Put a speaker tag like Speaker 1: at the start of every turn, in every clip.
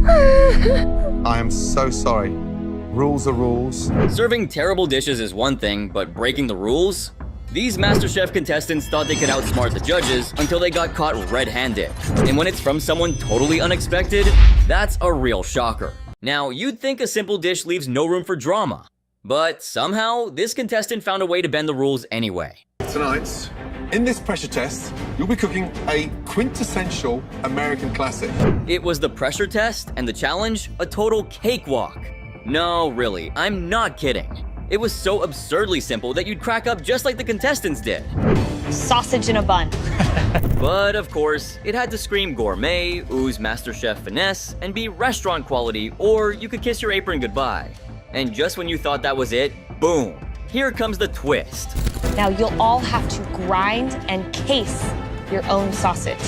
Speaker 1: I am so sorry. Rules are rules.
Speaker 2: Serving terrible dishes is one thing, but breaking the rules? These MasterChef contestants thought they could outsmart the judges until they got caught red-handed. And when it's from someone totally unexpected, that's a real shocker. Now, you'd think a simple dish leaves no room for drama. But somehow, this contestant found a way to bend the rules anyway.
Speaker 1: Tonight, in this pressure test, you'll be cooking a quintessential American classic.
Speaker 2: It was the pressure test, and the challenge, a total cakewalk. No, really, I'm not kidding. It was so absurdly simple that you'd crack up just like the contestants did.
Speaker 3: Sausage in a bun.
Speaker 2: But of course, it had to scream gourmet, ooze MasterChef finesse, and be restaurant quality, or you could kiss your apron goodbye. And just when you thought that was it, boom, here comes the twist.
Speaker 3: Now you'll all have to grind and case your own sausage.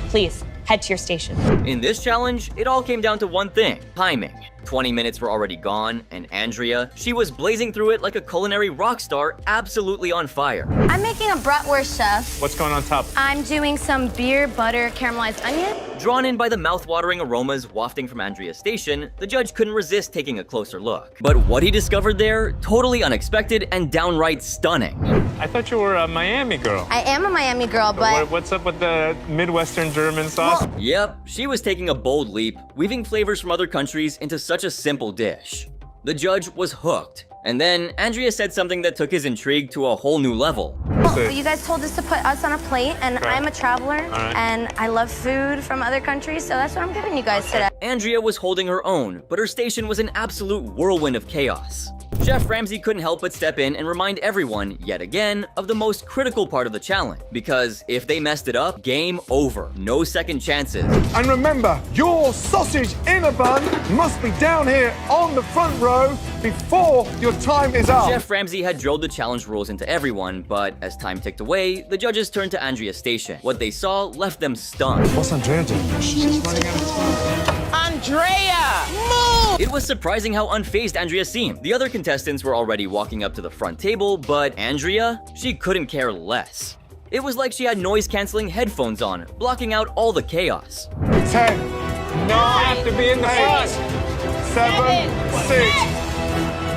Speaker 3: Please, head to your station.
Speaker 2: In this challenge, it all came down to one thing, timing. 20 minutes were already gone, and Andrea, she was blazing through it like a culinary rock star, absolutely on fire.
Speaker 4: I'm making a bratwurst, chef.
Speaker 5: What's going on top?
Speaker 4: I'm doing some beer, butter, caramelized onion.
Speaker 2: Drawn in by the mouth-watering aromas wafting from Andrea's station, the judge couldn't resist taking a closer look. But what he discovered there, totally unexpected and downright stunning.
Speaker 5: I thought you were a Miami girl.
Speaker 4: I am a Miami girl, but...
Speaker 5: What's up with the Midwestern German sauce?
Speaker 4: Well,
Speaker 2: Yep, she was taking a bold leap, weaving flavors from other countries into such a simple dish. The judge was hooked. And then Andrea said something that took his intrigue to a whole new level.
Speaker 4: well, you guys told us to put us on a plate, and
Speaker 5: Okay.
Speaker 4: I'm a traveler,
Speaker 5: right.
Speaker 4: and I love food from other countries, so that's what I'm giving you guys today.
Speaker 2: Andrea was holding her own, but her station was an absolute whirlwind of chaos. Chef Ramsay couldn't help but step in and remind everyone, yet again, of the most critical part of the challenge. Because if they messed it up, game over. No second chances.
Speaker 1: And remember, your sausage in a bun must be down here on the front row before your time is up.
Speaker 2: Chef Ramsay had drilled the challenge rules into everyone, but as time ticked away, the judges turned to Andrea's station. What they saw left them stunned.
Speaker 1: What's Andrea doing?
Speaker 6: She's running out of time.
Speaker 7: Andrea, move!
Speaker 2: It was surprising how unfazed Andrea seemed. The other contestants were already walking up to the front table, but Andrea, she couldn't care less. It was like she had noise-canceling headphones on, blocking out all the chaos.
Speaker 1: 10, 9,
Speaker 5: have to be in the front.
Speaker 1: 7, 6.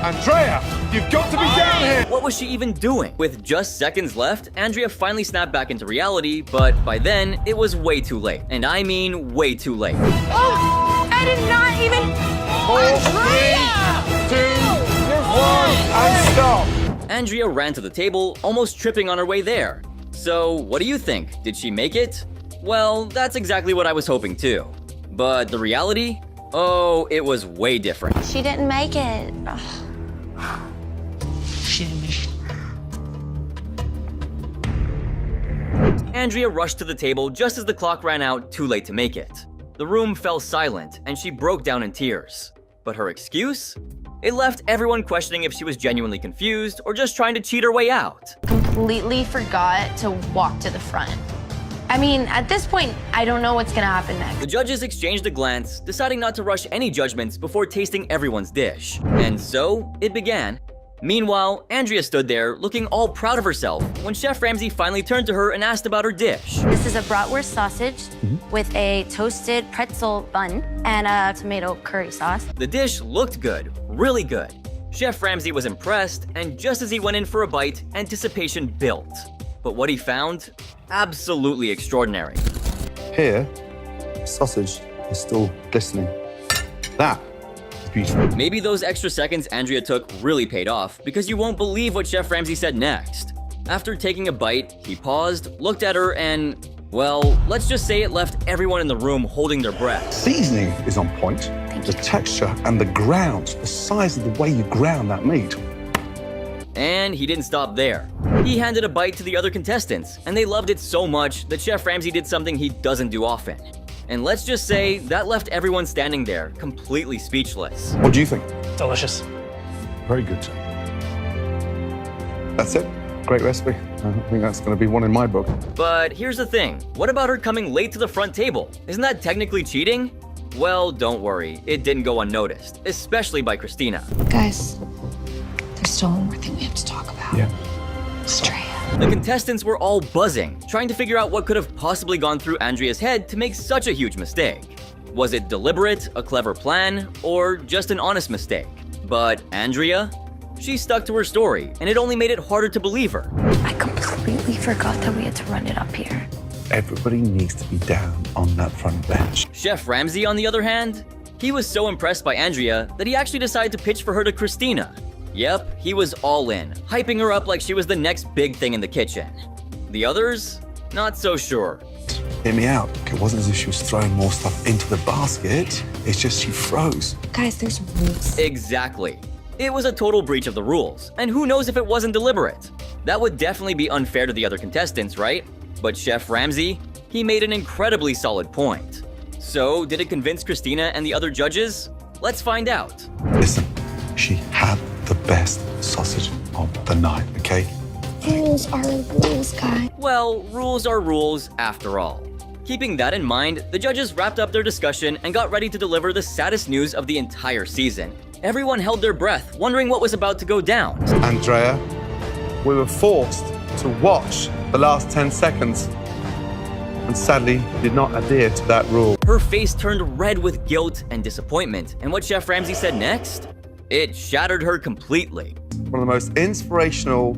Speaker 1: Andrea, you've got to be down here.
Speaker 2: What was she even doing? With just seconds left, Andrea finally snapped back into reality, but by then, it was way too late. And I mean way too late.
Speaker 4: Oh, I did not even...
Speaker 1: 4, 3, 2, 1, and stop.
Speaker 2: Andrea ran to the table, almost tripping on her way there. So, what do you think? Did she make it? Well, that's exactly what I was hoping too. But the reality? Oh, it was way different.
Speaker 4: She didn't make it. Ugh.
Speaker 6: She didn't make it.
Speaker 2: Andrea rushed to the table just as the clock ran out, too late to make it. The room fell silent, and she broke down in tears. But her excuse? It left everyone questioning if she was genuinely confused or just trying to cheat her way out.
Speaker 4: Completely forgot to walk to the front. I mean, at this point, I don't know what's gonna happen next.
Speaker 2: The judges exchanged a glance, deciding not to rush any judgments before tasting everyone's dish. And so, it began. Meanwhile, Andrea stood there, looking all proud of herself, when Chef Ramsay finally turned to her and asked about her dish.
Speaker 4: This is a bratwurst sausage with a toasted pretzel bun and a tomato curry sauce.
Speaker 2: The dish looked good, really good. Chef Ramsay was impressed, and just as he went in for a bite, anticipation built. But what he found? Absolutely extraordinary.
Speaker 1: Here, sausage is still glistening. That is beautiful.
Speaker 2: Maybe those extra seconds Andrea took really paid off, because you won't believe what Chef Ramsay said next. After taking a bite, he paused, looked at her, and, well, let's just say it left everyone in the room holding their breath.
Speaker 1: Seasoning is on point. The texture and the ground, the size of the way you ground that meat.
Speaker 2: And he didn't stop there. He handed a bite to the other contestants, and they loved it so much that Chef Ramsay did something he doesn't do often. And let's just say that left everyone standing there, completely speechless.
Speaker 1: What do you think?
Speaker 6: Delicious.
Speaker 1: Very good. That's it. Great recipe. I think that's going to be one in my book.
Speaker 2: But here's the thing, what about her coming late to the front table? Isn't that technically cheating? Well, don't worry, it didn't go unnoticed, especially by Christina.
Speaker 8: Guys, there's still one more thing we have to talk about.
Speaker 1: Yeah.
Speaker 8: Estrella.
Speaker 2: The contestants were all buzzing, trying to figure out what could have possibly gone through Andrea's head to make such a huge mistake. Was it deliberate, a clever plan, or just an honest mistake? But Andrea? She stuck to her story, and it only made it harder to believe her.
Speaker 4: I completely forgot that we had to run it up here.
Speaker 1: Everybody needs to be down on that front bench.
Speaker 2: Chef Ramsay, on the other hand, he was so impressed by Andrea that he actually decided to pitch for her to Christina. Yep, he was all in, hyping her up like she was the next big thing in the kitchen. The others? Not so sure.
Speaker 1: Hear me out. It wasn't as if she was throwing more stuff into the basket. It's just she froze.
Speaker 8: Guys, there's rules.
Speaker 2: Exactly. It was a total breach of the rules, and who knows if it wasn't deliberate. That would definitely be unfair to the other contestants, right? But Chef Ramsay, he made an incredibly solid point. So, did it convince Christina and the other judges? Let's find out.
Speaker 1: Listen, she had the best sausage of the night, okay?
Speaker 8: Rules are rules, guys.
Speaker 2: Well, rules are rules after all. Keeping that in mind, the judges wrapped up their discussion and got ready to deliver the saddest news of the entire season. Everyone held their breath, wondering what was about to go down.
Speaker 1: Andrea, we were forced to watch the last 10 seconds and sadly did not adhere to that rule.
Speaker 2: Her face turned red with guilt and disappointment, and what Chef Ramsay said next? It shattered her completely.
Speaker 1: One of the most inspirational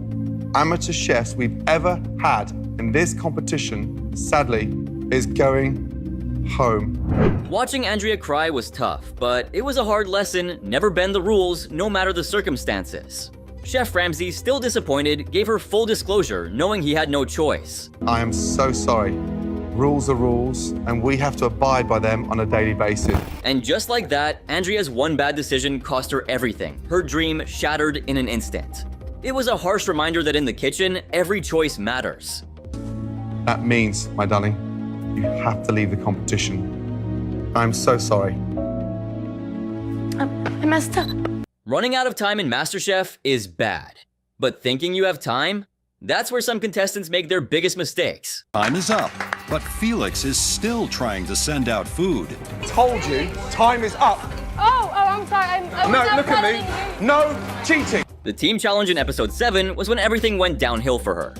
Speaker 1: amateur chefs we've ever had in this competition, sadly, is going home.
Speaker 2: Watching Andrea cry was tough, but it was a hard lesson: never bend the rules, no matter the circumstances. Chef Ramsay, still disappointed, gave her full disclosure, knowing he had no choice.
Speaker 1: I am so sorry. Rules are rules, and we have to abide by them on a daily basis.
Speaker 2: And just like that, Andrea's one bad decision cost her everything. Her dream shattered in an instant. It was a harsh reminder that in the kitchen, every choice matters.
Speaker 1: That means, my darling, you have to leave the competition. I'm so sorry.
Speaker 4: I messed up.
Speaker 2: Running out of time in MasterChef is bad. But thinking you have time? That's where some contestants make their biggest mistakes.
Speaker 9: Time is up, but Felix is still trying to send out food.
Speaker 1: Told you, time is up.
Speaker 3: I'm sorry. I
Speaker 1: No, look at me. No cheating.
Speaker 2: The team challenge in episode 7 was when everything went downhill for her.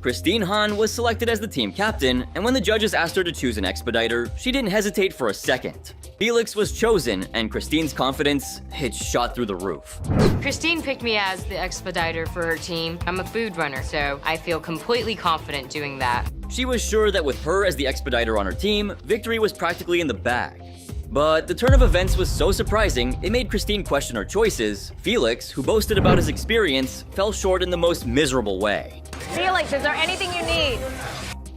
Speaker 2: Christine Han was selected as the team captain, and when the judges asked her to choose an expediter, she didn't hesitate for a second. Felix was chosen, and Christine's confidence, it shot through the roof.
Speaker 10: Christine picked me as the expediter for her team. I'm a food runner, so I feel completely confident doing that.
Speaker 2: She was sure that with her as the expediter on her team, victory was practically in the bag. But the turn of events was so surprising, it made Christine question her choices. Felix, who boasted about his experience, fell short in the most miserable way.
Speaker 3: Felix, is there anything you need?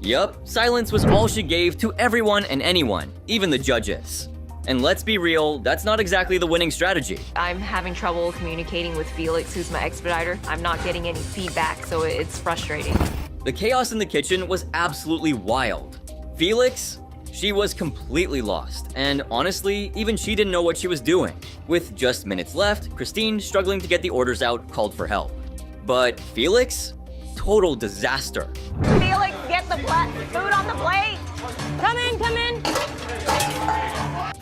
Speaker 2: Yup, silence was all she gave to everyone and anyone, even the judges. And let's be real, that's not exactly the winning strategy.
Speaker 10: I'm having trouble communicating with Felix, who's my expediter. I'm not getting any feedback, so it's frustrating.
Speaker 2: The chaos in the kitchen was absolutely wild. Felix? She was completely lost, and honestly, even she didn't know what she was doing. With just minutes left, Christine, struggling to get the orders out, called for help. But Felix? Total disaster.
Speaker 3: Felix, get the food on the plate. Come in, come in.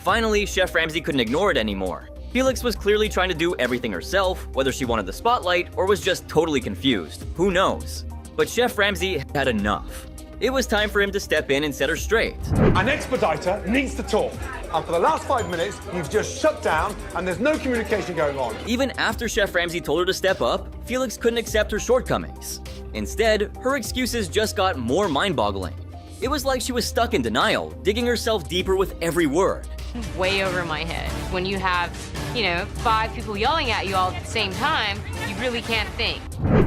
Speaker 2: Finally, Chef Ramsay couldn't ignore it anymore. Felix was clearly trying to do everything herself, whether she wanted the spotlight or was just totally confused. Who knows? But Chef Ramsay had enough. It was time for him to step in and set her straight.
Speaker 1: An expediter needs to talk. And for the last 5 minutes, you've just shut down and there's no communication going on.
Speaker 2: Even after Chef Ramsay told her to step up, Felix couldn't accept her shortcomings. Instead, her excuses just got more mind-boggling. It was like she was stuck in denial, digging herself deeper with every word.
Speaker 10: Way over my head. When you have, 5 people yelling at you all at the same time, you really can't think.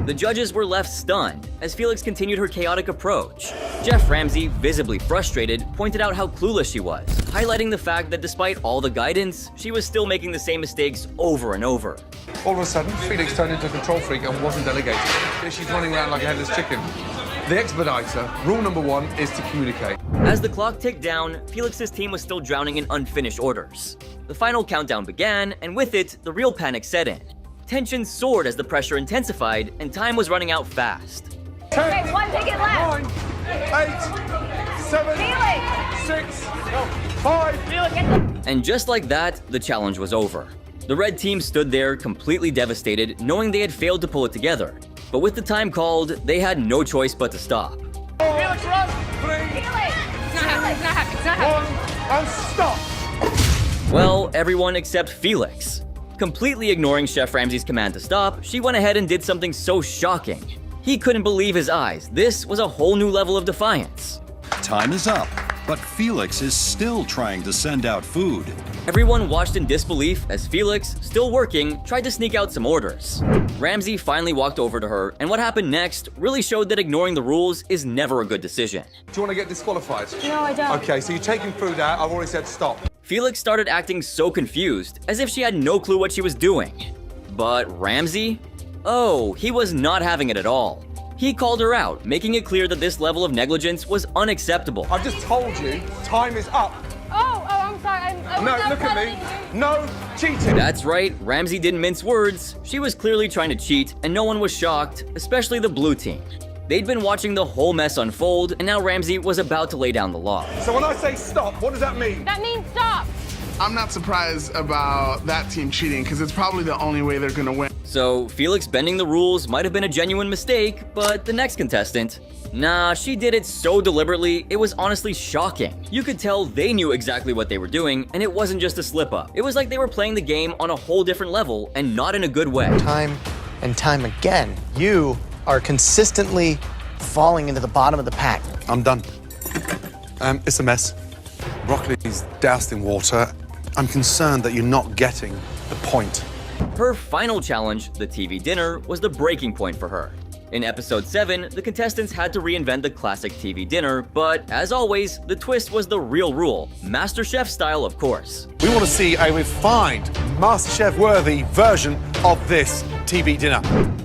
Speaker 2: The judges were left stunned as Felix continued her chaotic approach. Chef Ramsay, visibly frustrated, pointed out how clueless she was, highlighting the fact that despite all the guidance, she was still making the same mistakes over and over.
Speaker 1: All of a sudden, Felix turned into a control freak and wasn't delegating. She's running around like a headless chicken. The expediter, rule number 1 is to communicate.
Speaker 2: As the clock ticked down, Felix's team was still drowning in unfinished orders. The final countdown began, and with it, the real panic set in. Tension soared as the pressure intensified, and time was running out fast.
Speaker 1: 10,
Speaker 3: Okay, 1 ticket left.
Speaker 1: 9, 8, 7,
Speaker 3: Felix.
Speaker 1: 6, 5.
Speaker 2: And just like that, the challenge was over. The red team stood there, completely devastated, knowing they had failed to pull it together. But with the time called, they had no choice but to stop.
Speaker 1: Felix, run! 3,
Speaker 3: Felix.
Speaker 10: It's not happening. It's not happening. It's not happening.
Speaker 1: 1, and stop!
Speaker 2: Well, everyone except Felix. Completely ignoring Chef Ramsay's command to stop, she went ahead and did something so shocking. He couldn't believe his eyes. This was a whole new level of defiance.
Speaker 9: Time is up, but Felix is still trying to send out food.
Speaker 2: Everyone watched in disbelief as Felix, still working, tried to sneak out some orders. Ramsay finally walked over to her, and what happened next really showed that ignoring the rules is never a good decision.
Speaker 1: Do you want to get disqualified?
Speaker 3: No, I don't.
Speaker 1: Okay, so you're taking food out. I've already said stop.
Speaker 2: Felix started acting so confused, as if she had no clue what she was doing. But Ramsay? Oh, he was not having it at all. He called her out, making it clear that this level of negligence was unacceptable.
Speaker 1: I've just told you, time is up.
Speaker 3: I'm sorry.
Speaker 1: No, look at me. No cheating.
Speaker 2: That's right, Ramsay didn't mince words. She was clearly trying to cheat, and no one was shocked, especially the blue team. They'd been watching the whole mess unfold, and now Ramsay was about to lay down the law.
Speaker 1: So when I say stop, what does that mean?
Speaker 3: That means stop.
Speaker 11: I'm not surprised about that team cheating because it's probably the only way they're gonna win.
Speaker 2: So Felix bending the rules might have been a genuine mistake, but the next contestant, nah, she did it so deliberately, it was honestly shocking. You could tell they knew exactly what they were doing, and it wasn't just a slip-up. It was like they were playing the game on a whole different level, and not in a good way.
Speaker 6: Time and time again, you are consistently falling into the bottom of the pack.
Speaker 1: I'm done. It's a mess. Broccoli's doused in water. I'm concerned that you're not getting the point.
Speaker 2: Her final challenge, the TV dinner, was the breaking point for her. In episode 7, the contestants had to reinvent the classic TV dinner, but as always, the twist was the real rule, MasterChef style of course.
Speaker 1: We want to see a refined, MasterChef-worthy version of this TV dinner.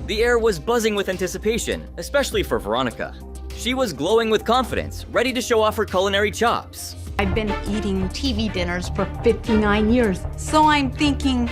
Speaker 2: The air was buzzing with anticipation, especially for Veronica. She was glowing with confidence, ready to show off her culinary chops.
Speaker 8: I've been eating TV dinners for 59 years, so I'm thinking,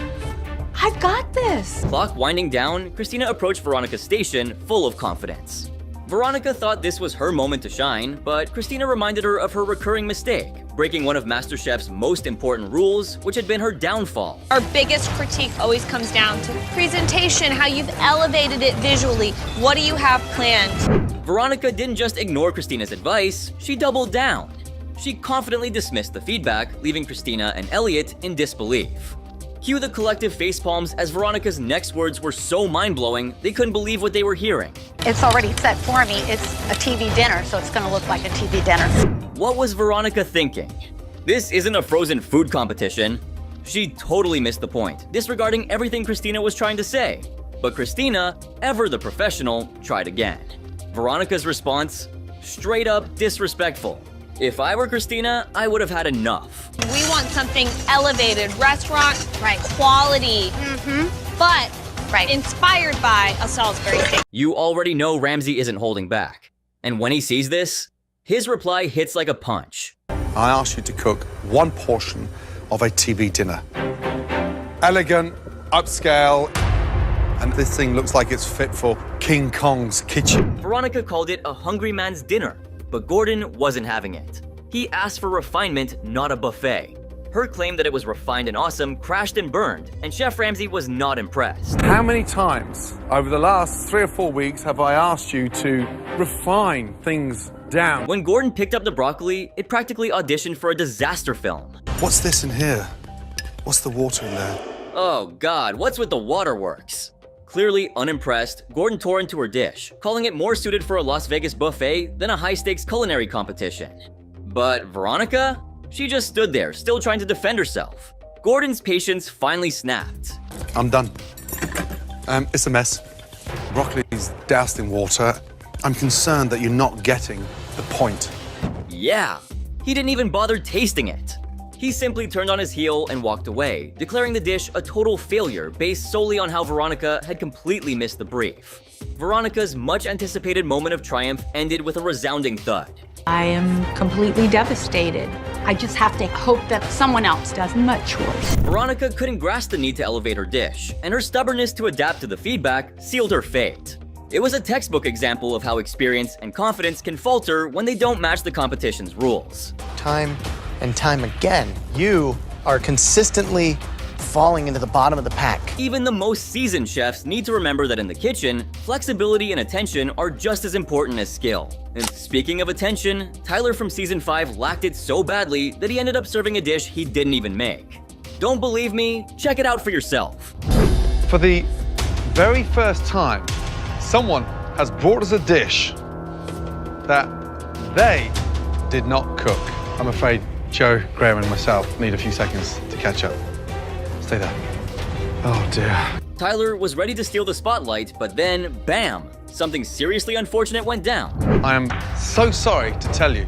Speaker 8: I've got this.
Speaker 2: Clock winding down, Christina approached Veronica's station full of confidence. Veronica thought this was her moment to shine, but Christina reminded her of her recurring mistake, breaking one of MasterChef's most important rules, which had been her downfall.
Speaker 3: Our biggest critique always comes down to presentation, how you've elevated it visually. What do you have planned?
Speaker 2: Veronica didn't just ignore Christina's advice, she doubled down. She confidently dismissed the feedback, leaving Christina and Elliot in disbelief. Cue the collective facepalms as Veronica's next words were so mind-blowing, they couldn't believe what they were hearing.
Speaker 8: It's already set for me. It's a TV dinner, so it's gonna look like a TV dinner.
Speaker 2: What was Veronica thinking? This isn't a frozen food competition. She totally missed the point, disregarding everything Christina was trying to say. But Christina, ever the professional, tried again. Veronica's response? Straight up disrespectful. If I were Christina, I would have had enough.
Speaker 3: We want something elevated, restaurant quality, but inspired by a Salisbury steak.
Speaker 2: You already know Ramsay isn't holding back. And when he sees this, his reply hits like a punch.
Speaker 1: I asked you to cook one portion of a TV dinner. Elegant, upscale, and this thing looks like it's fit for King Kong's kitchen.
Speaker 2: Veronica called it a hungry man's dinner, but Gordon wasn't having it. He asked for refinement, not a buffet. Her claim that it was refined and awesome crashed and burned, and Chef Ramsay was not impressed.
Speaker 1: How many times over the last 3 or 4 weeks have I asked you to refine things down?
Speaker 2: When Gordon picked up the broccoli, it practically auditioned for a disaster film.
Speaker 1: What's this in here? What's the water in there?
Speaker 2: Oh God, what's with the waterworks? Clearly unimpressed, Gordon tore into her dish, calling it more suited for a Las Vegas buffet than a high-stakes culinary competition. But Veronica? She just stood there, still trying to defend herself. Gordon's patience finally snapped.
Speaker 1: I'm done. It's a mess. Broccoli's doused in water. I'm concerned that you're not getting the point.
Speaker 2: Yeah, he didn't even bother tasting it. He simply turned on his heel and walked away, declaring the dish a total failure based solely on how Veronica had completely missed the brief. Veronica's much-anticipated moment of triumph ended with a resounding thud.
Speaker 8: I am completely devastated. I just have to hope that someone else does much worse.
Speaker 2: Veronica couldn't grasp the need to elevate her dish, and her stubbornness to adapt to the feedback sealed her fate. It was a textbook example of how experience and confidence can falter when they don't match the competition's rules.
Speaker 6: Time and time again, you are consistently falling into the bottom of the pack.
Speaker 2: Even the most seasoned chefs need to remember that in the kitchen, flexibility and attention are just as important as skill. And speaking of attention, Tyler from season 5 lacked it so badly that he ended up serving a dish he didn't even make. Don't believe me? Check it out for yourself.
Speaker 1: For the very first time, someone has brought us a dish that they did not cook. I'm afraid Joe, Graham, and myself need a few seconds to catch up. Stay there. Oh dear.
Speaker 2: Tyler was ready to steal the spotlight, but then, bam! Something seriously unfortunate went down.
Speaker 1: I am so sorry to tell you.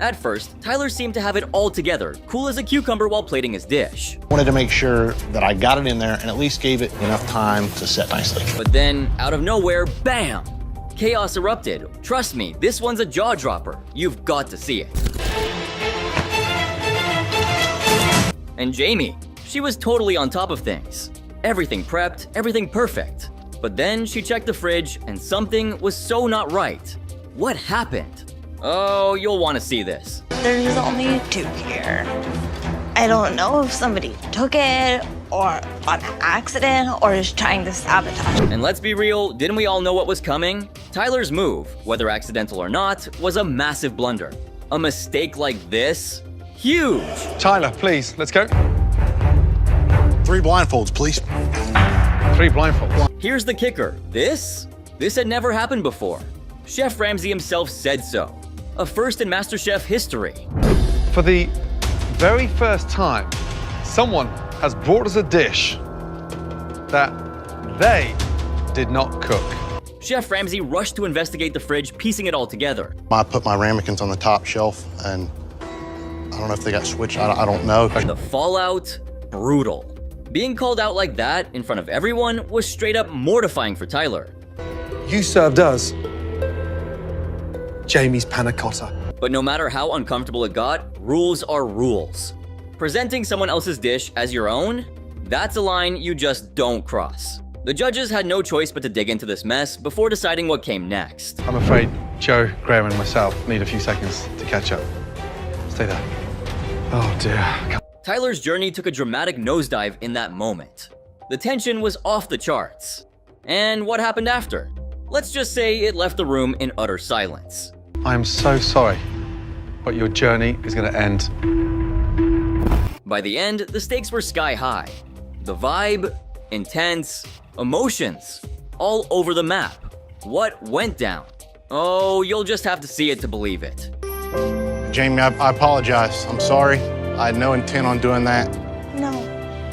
Speaker 2: At first, Tyler seemed to have it all together, cool as a cucumber while plating his dish.
Speaker 12: Wanted to make sure that I got it in there and at least gave it enough time to set nicely.
Speaker 2: But then, out of nowhere, bam! Chaos erupted. Trust me, this one's a jaw-dropper. You've got to see it. And Jamie, she was totally on top of things. Everything prepped, everything perfect. But then she checked the fridge and something was so not right. What happened? Oh, you'll want to see this.
Speaker 13: There's only 2 here. I don't know if somebody took it or on accident or is trying to sabotage.
Speaker 2: And let's be real, didn't we all know what was coming? Tyler's move, whether accidental or not, was a massive blunder. A mistake like this? Huge!
Speaker 1: Tyler, please, let's go.
Speaker 12: 3 blindfolds, please.
Speaker 1: 3 blindfolds.
Speaker 2: Here's the kicker. This had never happened before. Chef Ramsay himself said so. A first in MasterChef history.
Speaker 1: For the very first time, someone has brought us a dish that they did not cook.
Speaker 2: Chef Ramsay rushed to investigate the fridge, piecing it all together.
Speaker 12: I put my ramekins on the top shelf, and I don't know if they got switched. I don't know.
Speaker 2: The fallout, brutal. Being called out like that in front of everyone was straight up mortifying for Tyler.
Speaker 1: You served us Jamie's panna cotta.
Speaker 2: But no matter how uncomfortable it got, rules are rules. Presenting someone else's dish as your own? That's a line you just don't cross. The judges had no choice but to dig into this mess before deciding what came next.
Speaker 1: I'm afraid Joe, Graham, and myself need a few seconds to catch up. Stay there. Oh dear.
Speaker 2: Tyler's journey took a dramatic nosedive in that moment. The tension was off the charts. And what happened after? Let's just say it left the room in utter silence.
Speaker 1: I am so sorry, but your journey is going to end.
Speaker 2: By the end, the stakes were sky high. The vibe, intense, emotions, all over the map. What went down? Oh, you'll just have to see it to believe it.
Speaker 12: Jamie, I apologize. I'm sorry. I had no intent on doing that.
Speaker 13: No,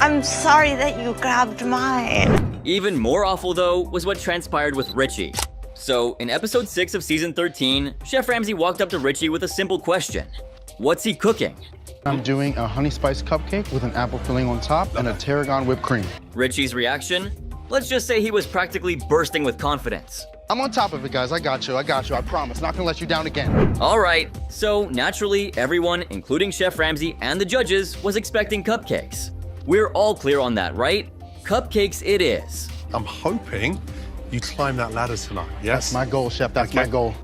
Speaker 13: I'm sorry that you grabbed mine.
Speaker 2: Even more awful, though, was what transpired with Richie. So, in episode 6 of season 13, Chef Ramsay walked up to Richie with a simple question. What's he cooking?
Speaker 14: I'm doing a honey spice cupcake with an apple filling on top and a tarragon whipped cream.
Speaker 2: Richie's reaction? Let's just say he was practically bursting with confidence.
Speaker 14: I'm on top of it, guys. I got you, I promise. Not gonna let you down again.
Speaker 2: All right, so naturally, everyone, including Chef Ramsay and the judges, was expecting cupcakes. We're all clear on that, right? Cupcakes it is.
Speaker 15: I'm hoping you climb that ladder tonight, yes?
Speaker 14: That's my goal, Chef, that's my goal.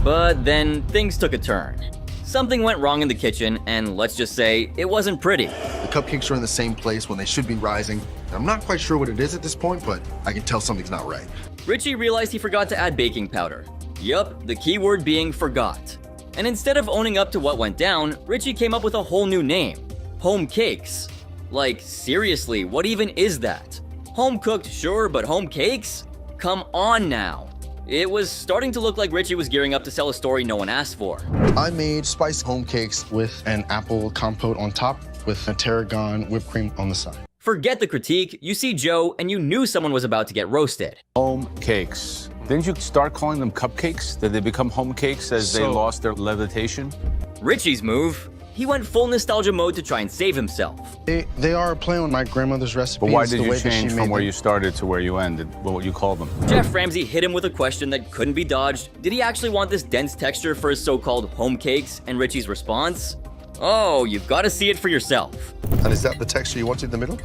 Speaker 2: But then things took a turn. Something went wrong in the kitchen, and let's just say it wasn't pretty.
Speaker 16: The cupcakes are in the same place when they should be rising. I'm not quite sure what it is at this point, but I can tell something's not right.
Speaker 2: Richie realized he forgot to add baking powder. Yup, the key word being forgot. And instead of owning up to what went down, Richie came up with a whole new name. Home cakes. Like, seriously, what even is that? Home cooked, sure, but home cakes? Come on now. It was starting to look like Richie was gearing up to sell a story no one asked for.
Speaker 14: I made spiced home cakes with an apple compote on top with a tarragon whipped cream on the side.
Speaker 2: Forget the critique, you see Joe and you knew someone was about to get roasted.
Speaker 17: Home cakes. Didn't you start calling them cupcakes? Did they become home cakes as they lost their levitation?
Speaker 2: Richie's move. He went full nostalgia mode to try and save himself.
Speaker 14: They are playing on my grandmother's recipe.
Speaker 17: But why did you change from where you started to where you ended? What you call them?
Speaker 2: Chef Ramsay hit him with a question that couldn't be dodged. Did he actually want this dense texture for his so-called home cakes? And Richie's response? Oh, you've got to see it for yourself.
Speaker 15: And is that the texture you wanted in the middle?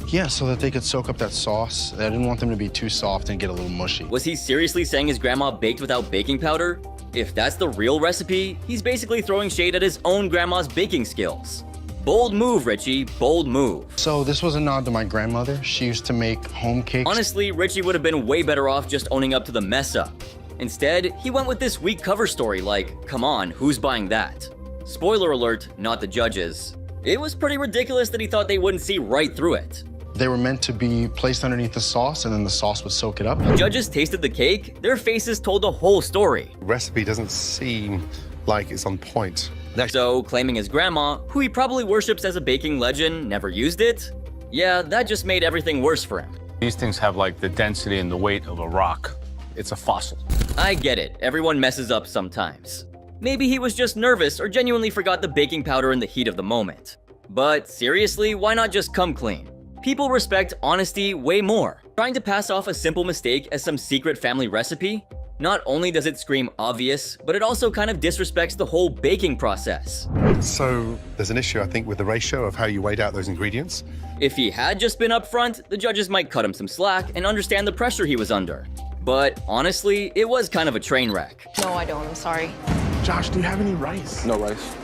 Speaker 14: Yeah, so that they could soak up that sauce. I didn't want them to be too soft and get a little mushy.
Speaker 2: Was he seriously saying his grandma baked without baking powder? If that's the real recipe, he's basically throwing shade at his own grandma's baking skills. Bold move, Richie, bold move.
Speaker 14: So this was a nod to my grandmother. She used to make home cakes.
Speaker 2: Honestly, Richie would have been way better off just owning up to the mess up. Instead, he went with this weak cover story like, come on, who's buying that? Spoiler alert, not the judges. It was pretty ridiculous that he thought they wouldn't see right through it.
Speaker 14: They were meant to be placed underneath the sauce, and then the sauce would soak it up.
Speaker 2: Judges tasted the cake, their faces told the whole story.
Speaker 15: Recipe doesn't seem like it's on point.
Speaker 2: So, claiming his grandma, who he probably worships as a baking legend, never used it? Yeah, that just made everything worse for him.
Speaker 17: These things have like the density and the weight of a rock. It's a fossil.
Speaker 2: I get it, everyone messes up sometimes. Maybe he was just nervous or genuinely forgot the baking powder in the heat of the moment. But seriously, why not just come clean? People respect honesty way more. Trying to pass off a simple mistake as some secret family recipe? Not only does it scream obvious, but it also kind of disrespects the whole baking process.
Speaker 15: So there's an issue, I think, with the ratio of how you weighed out those ingredients.
Speaker 2: If he had just been upfront, the judges might cut him some slack and understand the pressure he was under. But honestly, it was kind of a train wreck.
Speaker 4: No, I don't. I'm sorry.
Speaker 11: Josh, do you have any rice?
Speaker 14: No rice.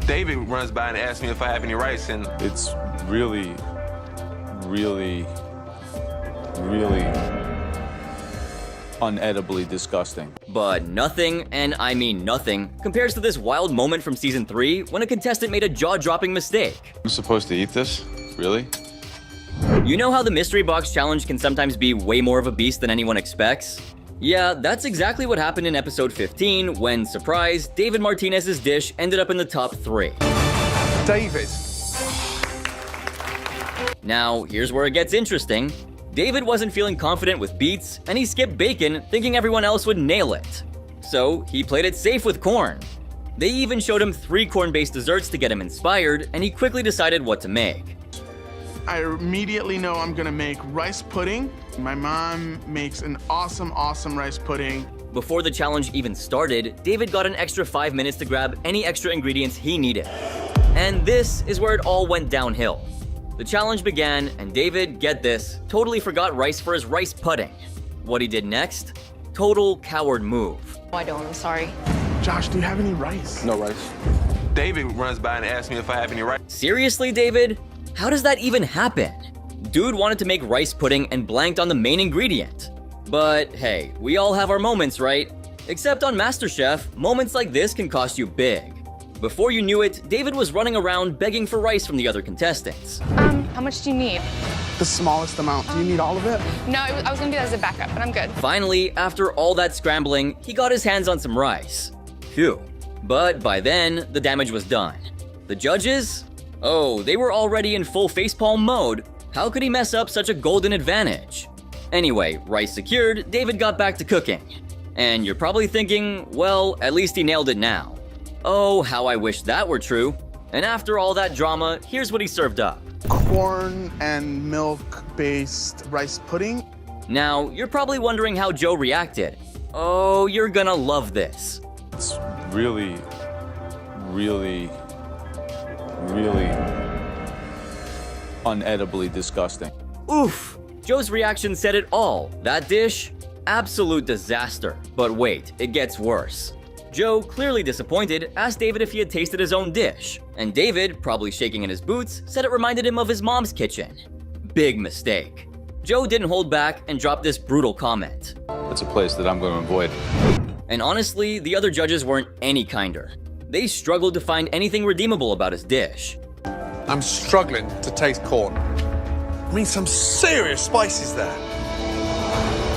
Speaker 18: David runs by and asks me if I have any rice, and
Speaker 17: It's really unedibly disgusting.
Speaker 2: But nothing, and I mean nothing, compares to this wild moment from season 3 when a contestant made a jaw-dropping mistake.
Speaker 17: I'm supposed to eat this? Really?
Speaker 2: You know how the mystery box challenge can sometimes be way more of a beast than anyone expects? Yeah, that's exactly what happened in episode 15 when, surprise, David Martinez's dish ended up in the top 3.
Speaker 1: David.
Speaker 2: Now, here's where it gets interesting. David wasn't feeling confident with beets, and he skipped bacon, thinking everyone else would nail it. So, he played it safe with corn. They even showed him 3 corn-based desserts to get him inspired, and he quickly decided what to make.
Speaker 11: I immediately know I'm gonna make rice pudding. My mom makes an awesome rice pudding.
Speaker 2: Before the challenge even started, David got an extra 5 minutes to grab any extra ingredients he needed. And this is where it all went downhill. The challenge began, and David, get this, totally forgot rice for his rice pudding. What he did next? Total coward move.
Speaker 4: No, I don't. I'm sorry.
Speaker 11: Josh, do you have any rice?
Speaker 14: No rice.
Speaker 18: David runs by and asks me if I have any rice.
Speaker 2: Seriously, David? How does that even happen? Dude wanted to make rice pudding and blanked on the main ingredient. But hey, we all have our moments, right? Except on MasterChef, moments like this can cost you big. Before you knew it, David was running around begging for rice from the other contestants.
Speaker 19: How much do you need?
Speaker 11: The smallest amount. Do you need all of it?
Speaker 19: No, I was gonna do that as a backup, but I'm good.
Speaker 2: Finally, after all that scrambling, he got his hands on some rice. Phew. But by then, the damage was done. The judges? Oh, they were already in full facepalm mode. How could he mess up such a golden advantage? Anyway, rice secured, David got back to cooking. And you're probably thinking, well, at least he nailed it now. Oh, how I wish that were true. And after all that drama, here's what he served up.
Speaker 11: Corn and milk-based rice pudding.
Speaker 2: Now, you're probably wondering how Joe reacted. Oh, you're gonna love this.
Speaker 17: It's really unedibly disgusting.
Speaker 2: Oof! Joe's reaction said it all. That dish? Absolute disaster. But wait, it gets worse. Joe, clearly disappointed, asked David if he had tasted his own dish. And David, probably shaking in his boots, said it reminded him of his mom's kitchen. Big mistake. Joe didn't hold back and dropped this brutal comment.
Speaker 17: It's a place that I'm going to avoid.
Speaker 2: And honestly, the other judges weren't any kinder. They struggled to find anything redeemable about his dish.
Speaker 1: I'm struggling to taste corn. I mean, some serious spices there.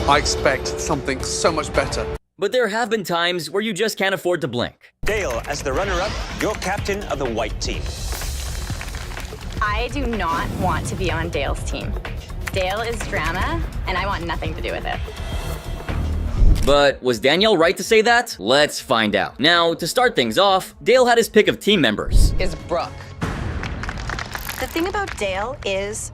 Speaker 1: I expect something so much better.
Speaker 2: But there have been times where you just can't afford to blink.
Speaker 20: Dale, as the runner-up, you're captain of the white team.
Speaker 21: I do not want to be on Dale's team. Dale is drama, and I want nothing to do with it.
Speaker 2: But was Danielle right to say that? Let's find out. Now, to start things off, Dale had his pick of team members.
Speaker 22: Is Brooke. The thing about Dale is,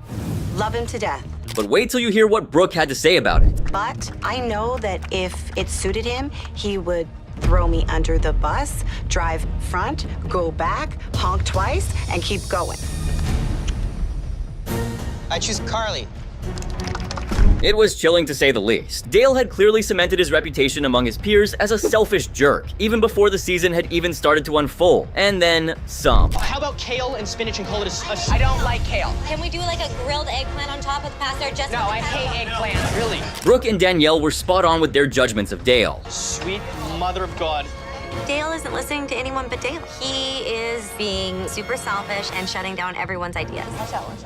Speaker 22: love him to death.
Speaker 2: But wait till you hear what Brooke had to say about it.
Speaker 22: But I know that if it suited him, he would throw me under the bus, drive front, go back, honk twice, and keep going.
Speaker 20: I choose Carly.
Speaker 2: It was chilling to say the least. Dale had clearly cemented his reputation among his peers as a selfish jerk, even before the season had even started to unfold. And then, some.
Speaker 20: How about kale and spinach and call it I don't like kale.
Speaker 23: Can we do like a grilled eggplant on top of the pasta? Just
Speaker 20: No, I hate eggplant. Really?
Speaker 2: Brooke and Danielle were spot on with their judgments of Dale.
Speaker 20: Sweet mother of God.
Speaker 23: Dale isn't listening to anyone but Dale. He is being super selfish and shutting down everyone's ideas.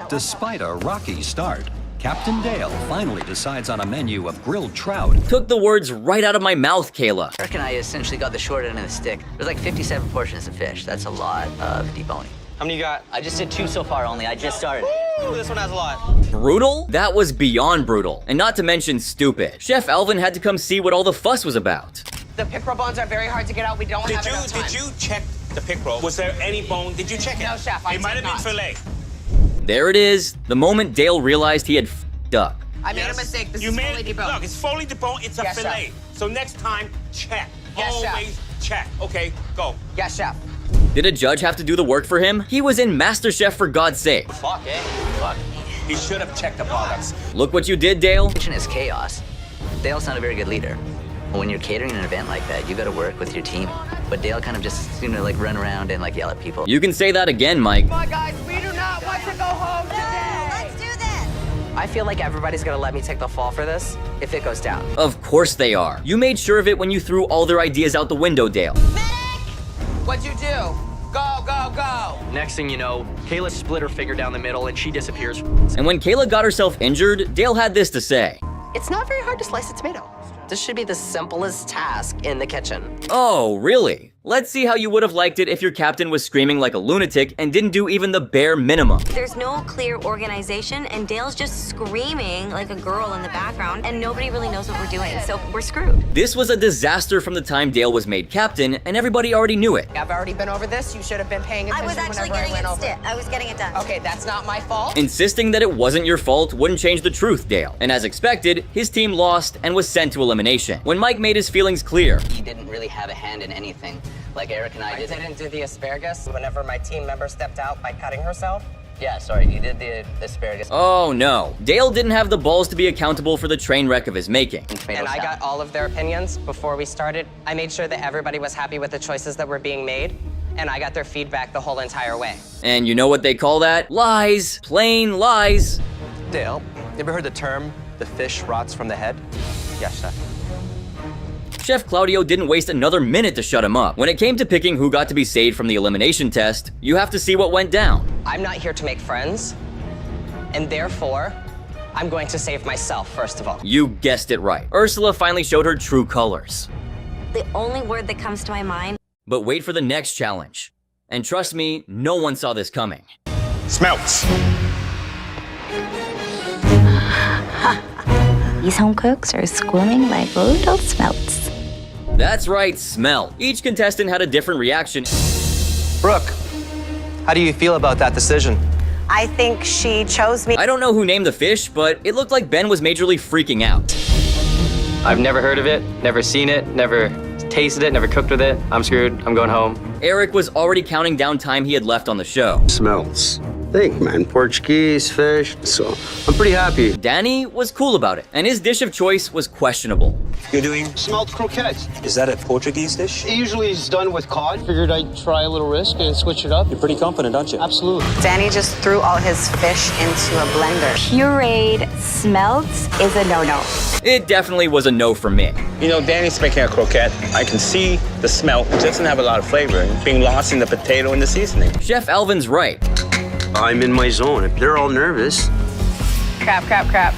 Speaker 5: Despite a rocky start, Captain Dale finally decides on a menu of grilled trout.
Speaker 2: Took the words right out of my mouth, Kayla.
Speaker 7: Eric and I essentially got the short end of the stick. There's like 57 portions of fish. That's a lot of deboning.
Speaker 20: How many you got?
Speaker 7: I just did 2 so far only. I just started.
Speaker 20: Ooh, this one has a lot.
Speaker 2: Brutal? That was beyond brutal. And not to mention stupid. Chef Alvin had to come see what all the fuss was about.
Speaker 20: The pickerel bones are very hard to get out. We don't have enough time.
Speaker 10: Did you check the pickerel? Was there any bone? Did you check it?
Speaker 20: No, Chef,
Speaker 10: It might have been fillet.
Speaker 2: There it is. The moment Dale realized he had f***ed up.
Speaker 20: I made a mistake. This is fully deboned.
Speaker 10: Look, it's fully deboned. It's a
Speaker 20: Yes,
Speaker 10: fillet.
Speaker 20: Chef.
Speaker 10: So next time, check.
Speaker 20: Yes, Chef.
Speaker 10: Always check. Okay, go.
Speaker 20: Yes, Chef.
Speaker 2: Did a judge have to do the work for him? He was in MasterChef, for God's sake.
Speaker 20: Fuck, eh?
Speaker 10: Fuck. He should have checked the products.
Speaker 2: Look what you did, Dale.
Speaker 7: Kitchen is chaos. Dale's not a very good leader. When you're catering an event like that, you gotta work with your team. But Dale kind of just seemed to like run around and like yell at people.
Speaker 2: You can say that again, Mike.
Speaker 20: Come on, guys. We do not want to go home today.
Speaker 23: Let's do this.
Speaker 20: I feel like everybody's gonna let me take the fall for this if it goes down.
Speaker 2: Of course they are. You made sure of it when you threw all their ideas out the window, Dale.
Speaker 20: What'd you do? Go, go, go. Next thing you know, Kayla split her finger down the middle and she disappears.
Speaker 2: And when Kayla got herself injured, Dale had this to say.
Speaker 20: It's not very hard to slice a tomato. This should be the simplest task in the kitchen.
Speaker 2: Oh, really? Let's see how you would have liked it if your captain was screaming like a lunatic and didn't do even the bare minimum.
Speaker 23: There's no clear organization, and Dale's just screaming like a girl in the background, and nobody really knows what we're doing, so we're screwed.
Speaker 2: This was a disaster from the time Dale was made captain, and everybody already knew it.
Speaker 20: I've already been over this. You should have been paying attention.
Speaker 23: I was actually
Speaker 20: whenever
Speaker 23: getting
Speaker 20: I went
Speaker 23: it
Speaker 20: over.
Speaker 23: I was getting it done.
Speaker 20: Okay, that's not my fault.
Speaker 2: Insisting that it wasn't your fault wouldn't change the truth, Dale. And as expected, his team lost and was sent to elimination. When Mike made his feelings clear,
Speaker 7: He didn't really have a hand in anything, like Eric and I did.
Speaker 20: I didn't do the asparagus whenever my team member stepped out by cutting herself.
Speaker 7: Yeah, sorry, he did the asparagus.
Speaker 2: oh no, Dale didn't have the balls to be accountable for the train wreck of his making.
Speaker 20: And I got all of their opinions before we started. I made sure that everybody was happy with the choices that were being made, and I got their feedback the whole entire way.
Speaker 2: And you know what they call that? Lies. Plain lies.
Speaker 20: Dale, you ever heard the term, the fish rots from the head? Yes, Chef.
Speaker 2: Chef Claudio didn't waste another minute to shut him up. When it came to picking who got to be saved from the elimination test, you have to see what went down.
Speaker 20: I'm not here to make friends, and therefore, I'm going to save myself, first of all.
Speaker 2: You guessed it right. Ursula finally showed her true colors.
Speaker 23: The only word that comes to my mind.
Speaker 2: But wait for the next challenge. And trust me, no one saw this coming.
Speaker 10: Smelts.
Speaker 13: These home cooks are squirming like little smelts.
Speaker 2: That's right, smell. Each contestant had a different reaction.
Speaker 20: Brooke, how do you feel about that decision?
Speaker 22: I think she chose me.
Speaker 2: I don't know who named the fish, but it looked like Ben was majorly freaking out.
Speaker 20: I've never heard of it, never seen it, never tasted it, never cooked with it. I'm screwed. I'm going home.
Speaker 2: Eric was already counting down time he had left on the show.
Speaker 24: Smells. Think, man. Portuguese, fish. So I'm pretty happy.
Speaker 2: Danny was cool about it, and his dish of choice was questionable.
Speaker 24: You're doing smelt croquettes.
Speaker 20: Is that a Portuguese dish?
Speaker 24: It usually is done with cod. Figured I'd try a little risk and switch it up.
Speaker 20: You're pretty confident, aren't you?
Speaker 24: Absolutely.
Speaker 22: Danny just threw all his fish into a blender.
Speaker 13: Pureed smelts is a no-no.
Speaker 2: It definitely was a no for me.
Speaker 10: You know, Danny's making a croquette. I can see the smell. It doesn't have a lot of flavor. It's being lost in the potato and the seasoning.
Speaker 2: Chef Alvin's right.
Speaker 24: I'm in my zone. If they're all nervous,
Speaker 19: Crap.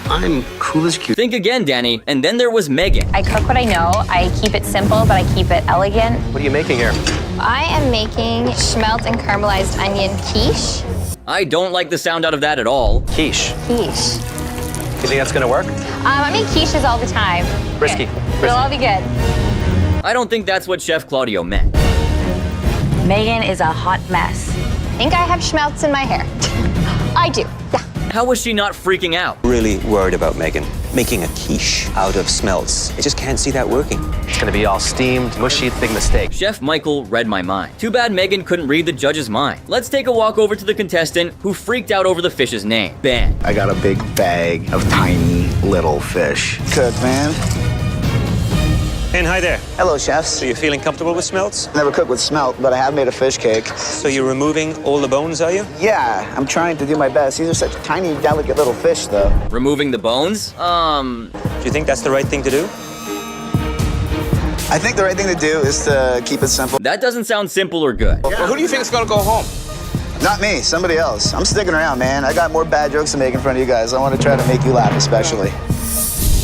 Speaker 24: I'm cool as cute.
Speaker 2: Think again, Danny. And then there was Megan.
Speaker 21: I cook what I know. I keep it simple, but I keep it elegant.
Speaker 20: What are you making here?
Speaker 21: I am making schmelt and caramelized onion quiche.
Speaker 2: I don't like the sound out of that at all.
Speaker 20: Quiche.
Speaker 21: Quiche.
Speaker 20: You think that's gonna work?
Speaker 21: I make quiches all the time.
Speaker 20: Risky.
Speaker 21: It'll all be good.
Speaker 2: I don't think that's what Chef Claudio meant.
Speaker 13: Megan is a hot mess.
Speaker 21: I think I have schmelts in my hair. I do, yeah.
Speaker 2: How was she not freaking out?
Speaker 20: Really worried about Megan making a quiche out of smelts. I just can't see that working. It's gonna be all steamed, mushy, big mistake.
Speaker 2: Chef Michael read my mind. Too bad Megan couldn't read the judge's mind. Let's take a walk over to the contestant who freaked out over the fish's name, Ben.
Speaker 25: I got a big bag of tiny little fish. Good, man.
Speaker 20: And hi there.
Speaker 25: Hello, chefs.
Speaker 20: So you're feeling comfortable with smelts?
Speaker 25: Never cooked with smelt, but I have made a fish cake.
Speaker 20: So you're removing all the bones, are you?
Speaker 25: Yeah, I'm trying to do my best. These are such tiny, delicate little fish, though.
Speaker 2: Removing the bones?
Speaker 20: Do you think that's the right thing to do?
Speaker 25: I think the right thing to do is to keep it simple.
Speaker 2: That doesn't sound simple or good.
Speaker 25: Well, who do you think is gonna go home? Not me, somebody else. I'm sticking around, man. I got more bad jokes to make in front of you guys. I want to try to make you laugh, especially.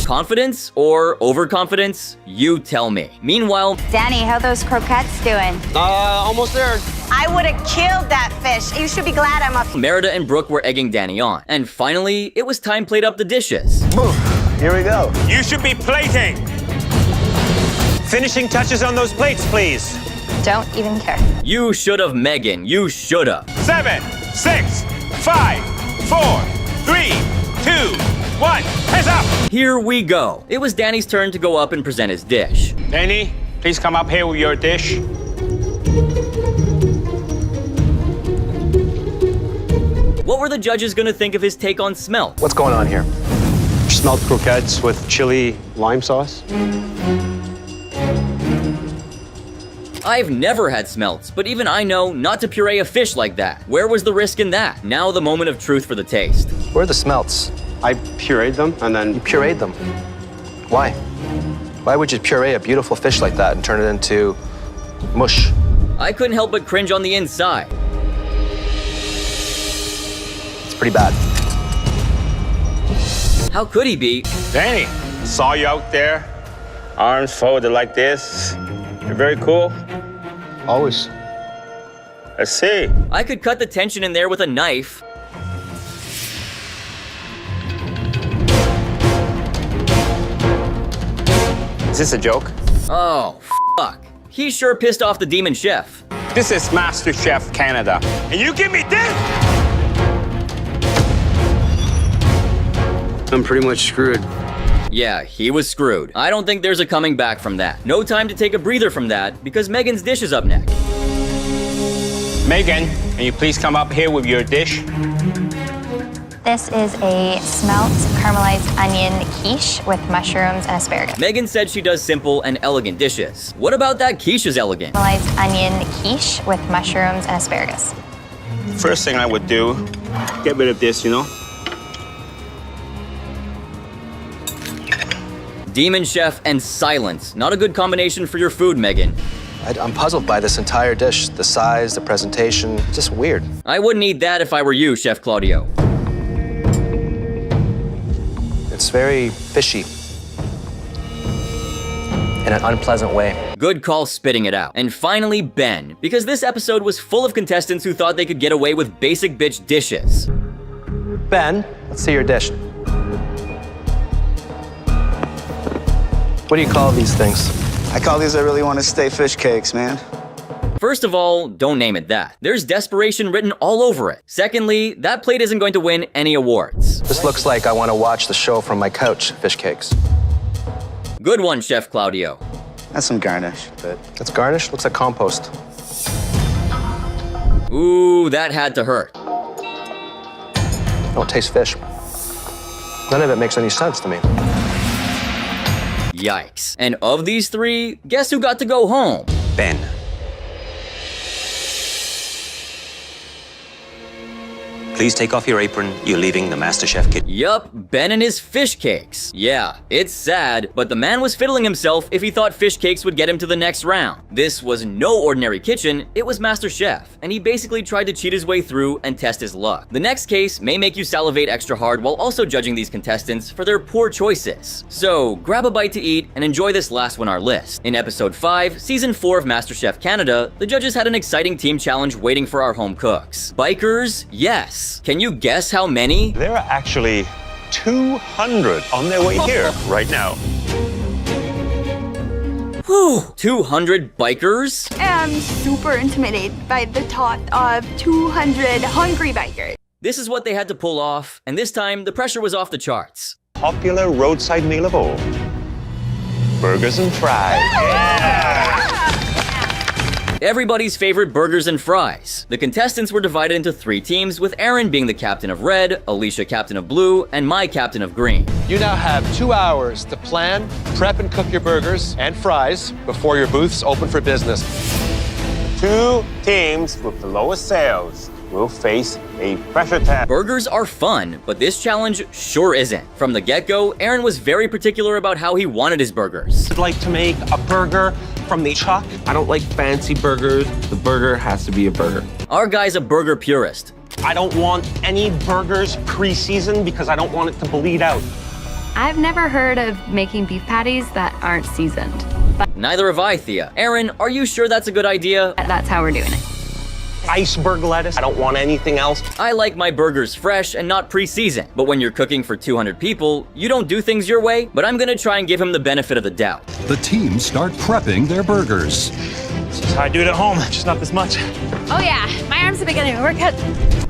Speaker 2: Confidence or overconfidence? You tell me. Meanwhile,
Speaker 23: Danny, how those croquettes doing?
Speaker 25: Almost there.
Speaker 23: I would have killed that fish. You should be glad I'm up.
Speaker 2: Merida and Brooke were egging Danny on. And finally, it was time plate up the dishes.
Speaker 25: Here we go.
Speaker 3: You should be plating. Finishing touches on those plates, please.
Speaker 4: Don't even care.
Speaker 2: You should have, Megan. You should have.
Speaker 3: 7, 6, 5, 4, 3, 2, 1. Heads up.
Speaker 2: Here we go. It was Danny's turn to go up and present his dish.
Speaker 3: Danny, please come up here with your dish.
Speaker 2: What were the judges gonna think of his take on smelt?
Speaker 6: What's going on here? Smelt croquettes with chili lime sauce?
Speaker 2: I've never had smelts, but even I know not to puree a fish like that. Where was the risk in that? Now the moment of truth for the taste.
Speaker 6: Where are the smelts? I pureed them and then... You pureed them? Why? Why would you puree a beautiful fish like that and turn it into mush?
Speaker 2: I couldn't help but cringe on the inside.
Speaker 6: It's pretty bad.
Speaker 2: How could he be?
Speaker 3: Danny, saw you out there, arms folded like this. You're very cool.
Speaker 6: Always.
Speaker 3: Let's see.
Speaker 2: I could cut the tension in there with a knife.
Speaker 3: Is this a joke?
Speaker 2: Oh, fuck. He sure pissed off the demon chef.
Speaker 3: This is MasterChef Canada. And you give me this?
Speaker 24: I'm pretty much screwed.
Speaker 2: Yeah, he was screwed. I don't think there's a coming back from that. No time to take a breather from that, because Megan's dish is up next.
Speaker 3: Megan, can you please come up here with your dish?
Speaker 4: This is a smelt caramelized onion quiche with mushrooms and asparagus.
Speaker 2: Megan said she does simple and elegant dishes. What about that quiche is elegant?
Speaker 4: Caramelized onion quiche with mushrooms and asparagus.
Speaker 3: First thing I would do, get rid of this, you know?
Speaker 2: Demon chef and silence. Not a good combination for your food, Megan.
Speaker 6: I'm puzzled by this entire dish. The size, the presentation, just weird.
Speaker 2: I wouldn't eat that if I were you, Chef Claudio.
Speaker 6: It's very fishy. In an unpleasant way.
Speaker 2: Good call spitting it out. And finally, Ben, because this episode was full of contestants who thought they could get away with basic bitch dishes.
Speaker 6: Ben, let's see your dish. What do you call these things?
Speaker 25: I call these I really want to stay fish cakes, man.
Speaker 2: First of all, don't name it that. There's desperation written all over it. Secondly, that plate isn't going to win any awards.
Speaker 6: This looks like I want to watch the show from my couch, fish cakes.
Speaker 2: Good one, Chef Claudio.
Speaker 25: That's some garnish, but...
Speaker 6: It's garnish? Looks like compost.
Speaker 2: Ooh, that had to hurt.
Speaker 6: I don't taste fish. None of it makes any sense to me.
Speaker 2: Yikes. And of these three, guess who got to go home?
Speaker 3: Ben.
Speaker 5: Please take off your apron. You're leaving the MasterChef kitchen.
Speaker 2: Yup, Ben and his fish cakes. Yeah, it's sad, but the man was fiddling himself if he thought fish cakes would get him to the next round. This was no ordinary kitchen, it was MasterChef, and he basically tried to cheat his way through and test his luck. The next case may make you salivate extra hard while also judging these contestants for their poor choices. So, grab a bite to eat and enjoy this last one on our list. In episode 5, season 4 of MasterChef Canada, the judges had an exciting team challenge waiting for our home cooks. Bikers? Yes. Can you guess how many?
Speaker 3: There are actually 200 on their way here right now.
Speaker 2: Whew, 200 bikers?
Speaker 8: I'm super intimidated by the thought of 200 hungry bikers.
Speaker 2: This is what they had to pull off, and this time the pressure was off the charts.
Speaker 3: Popular roadside meal of all. Burgers and fries. Yeah!
Speaker 2: Everybody's favorite burgers and fries. The contestants were divided into 3 teams, with Aaron being the captain of red, Alicia captain of blue, and my captain of green.
Speaker 9: You now have 2 hours to plan, prep, and cook your burgers and fries before your booths open for business.
Speaker 3: 2 teams with the lowest sales
Speaker 10: will face a pressure test.
Speaker 2: Burgers are fun, but this challenge sure isn't. From the get-go, Aaron was very particular about how he wanted his burgers.
Speaker 12: I'd like to make a burger from the chuck. I don't like fancy burgers. The burger has to be a burger.
Speaker 2: Our guy's a burger purist.
Speaker 12: I don't want any burgers pre-seasoned because I don't want it to bleed out.
Speaker 14: I've never heard of making beef patties that aren't seasoned. But
Speaker 2: neither have I, Thea. Aaron, are you sure that's a good idea?
Speaker 14: That's how we're doing it.
Speaker 12: Iceberg lettuce. I don't want anything else.
Speaker 2: I like my burgers fresh and not pre-seasoned. But when you're cooking for 200 people, you don't do things your way. But I'm gonna try and give him the benefit of the doubt.
Speaker 5: The team start prepping their burgers.
Speaker 3: This is how I do it at home, just not this much.
Speaker 19: Oh yeah, my arms have been getting a workout.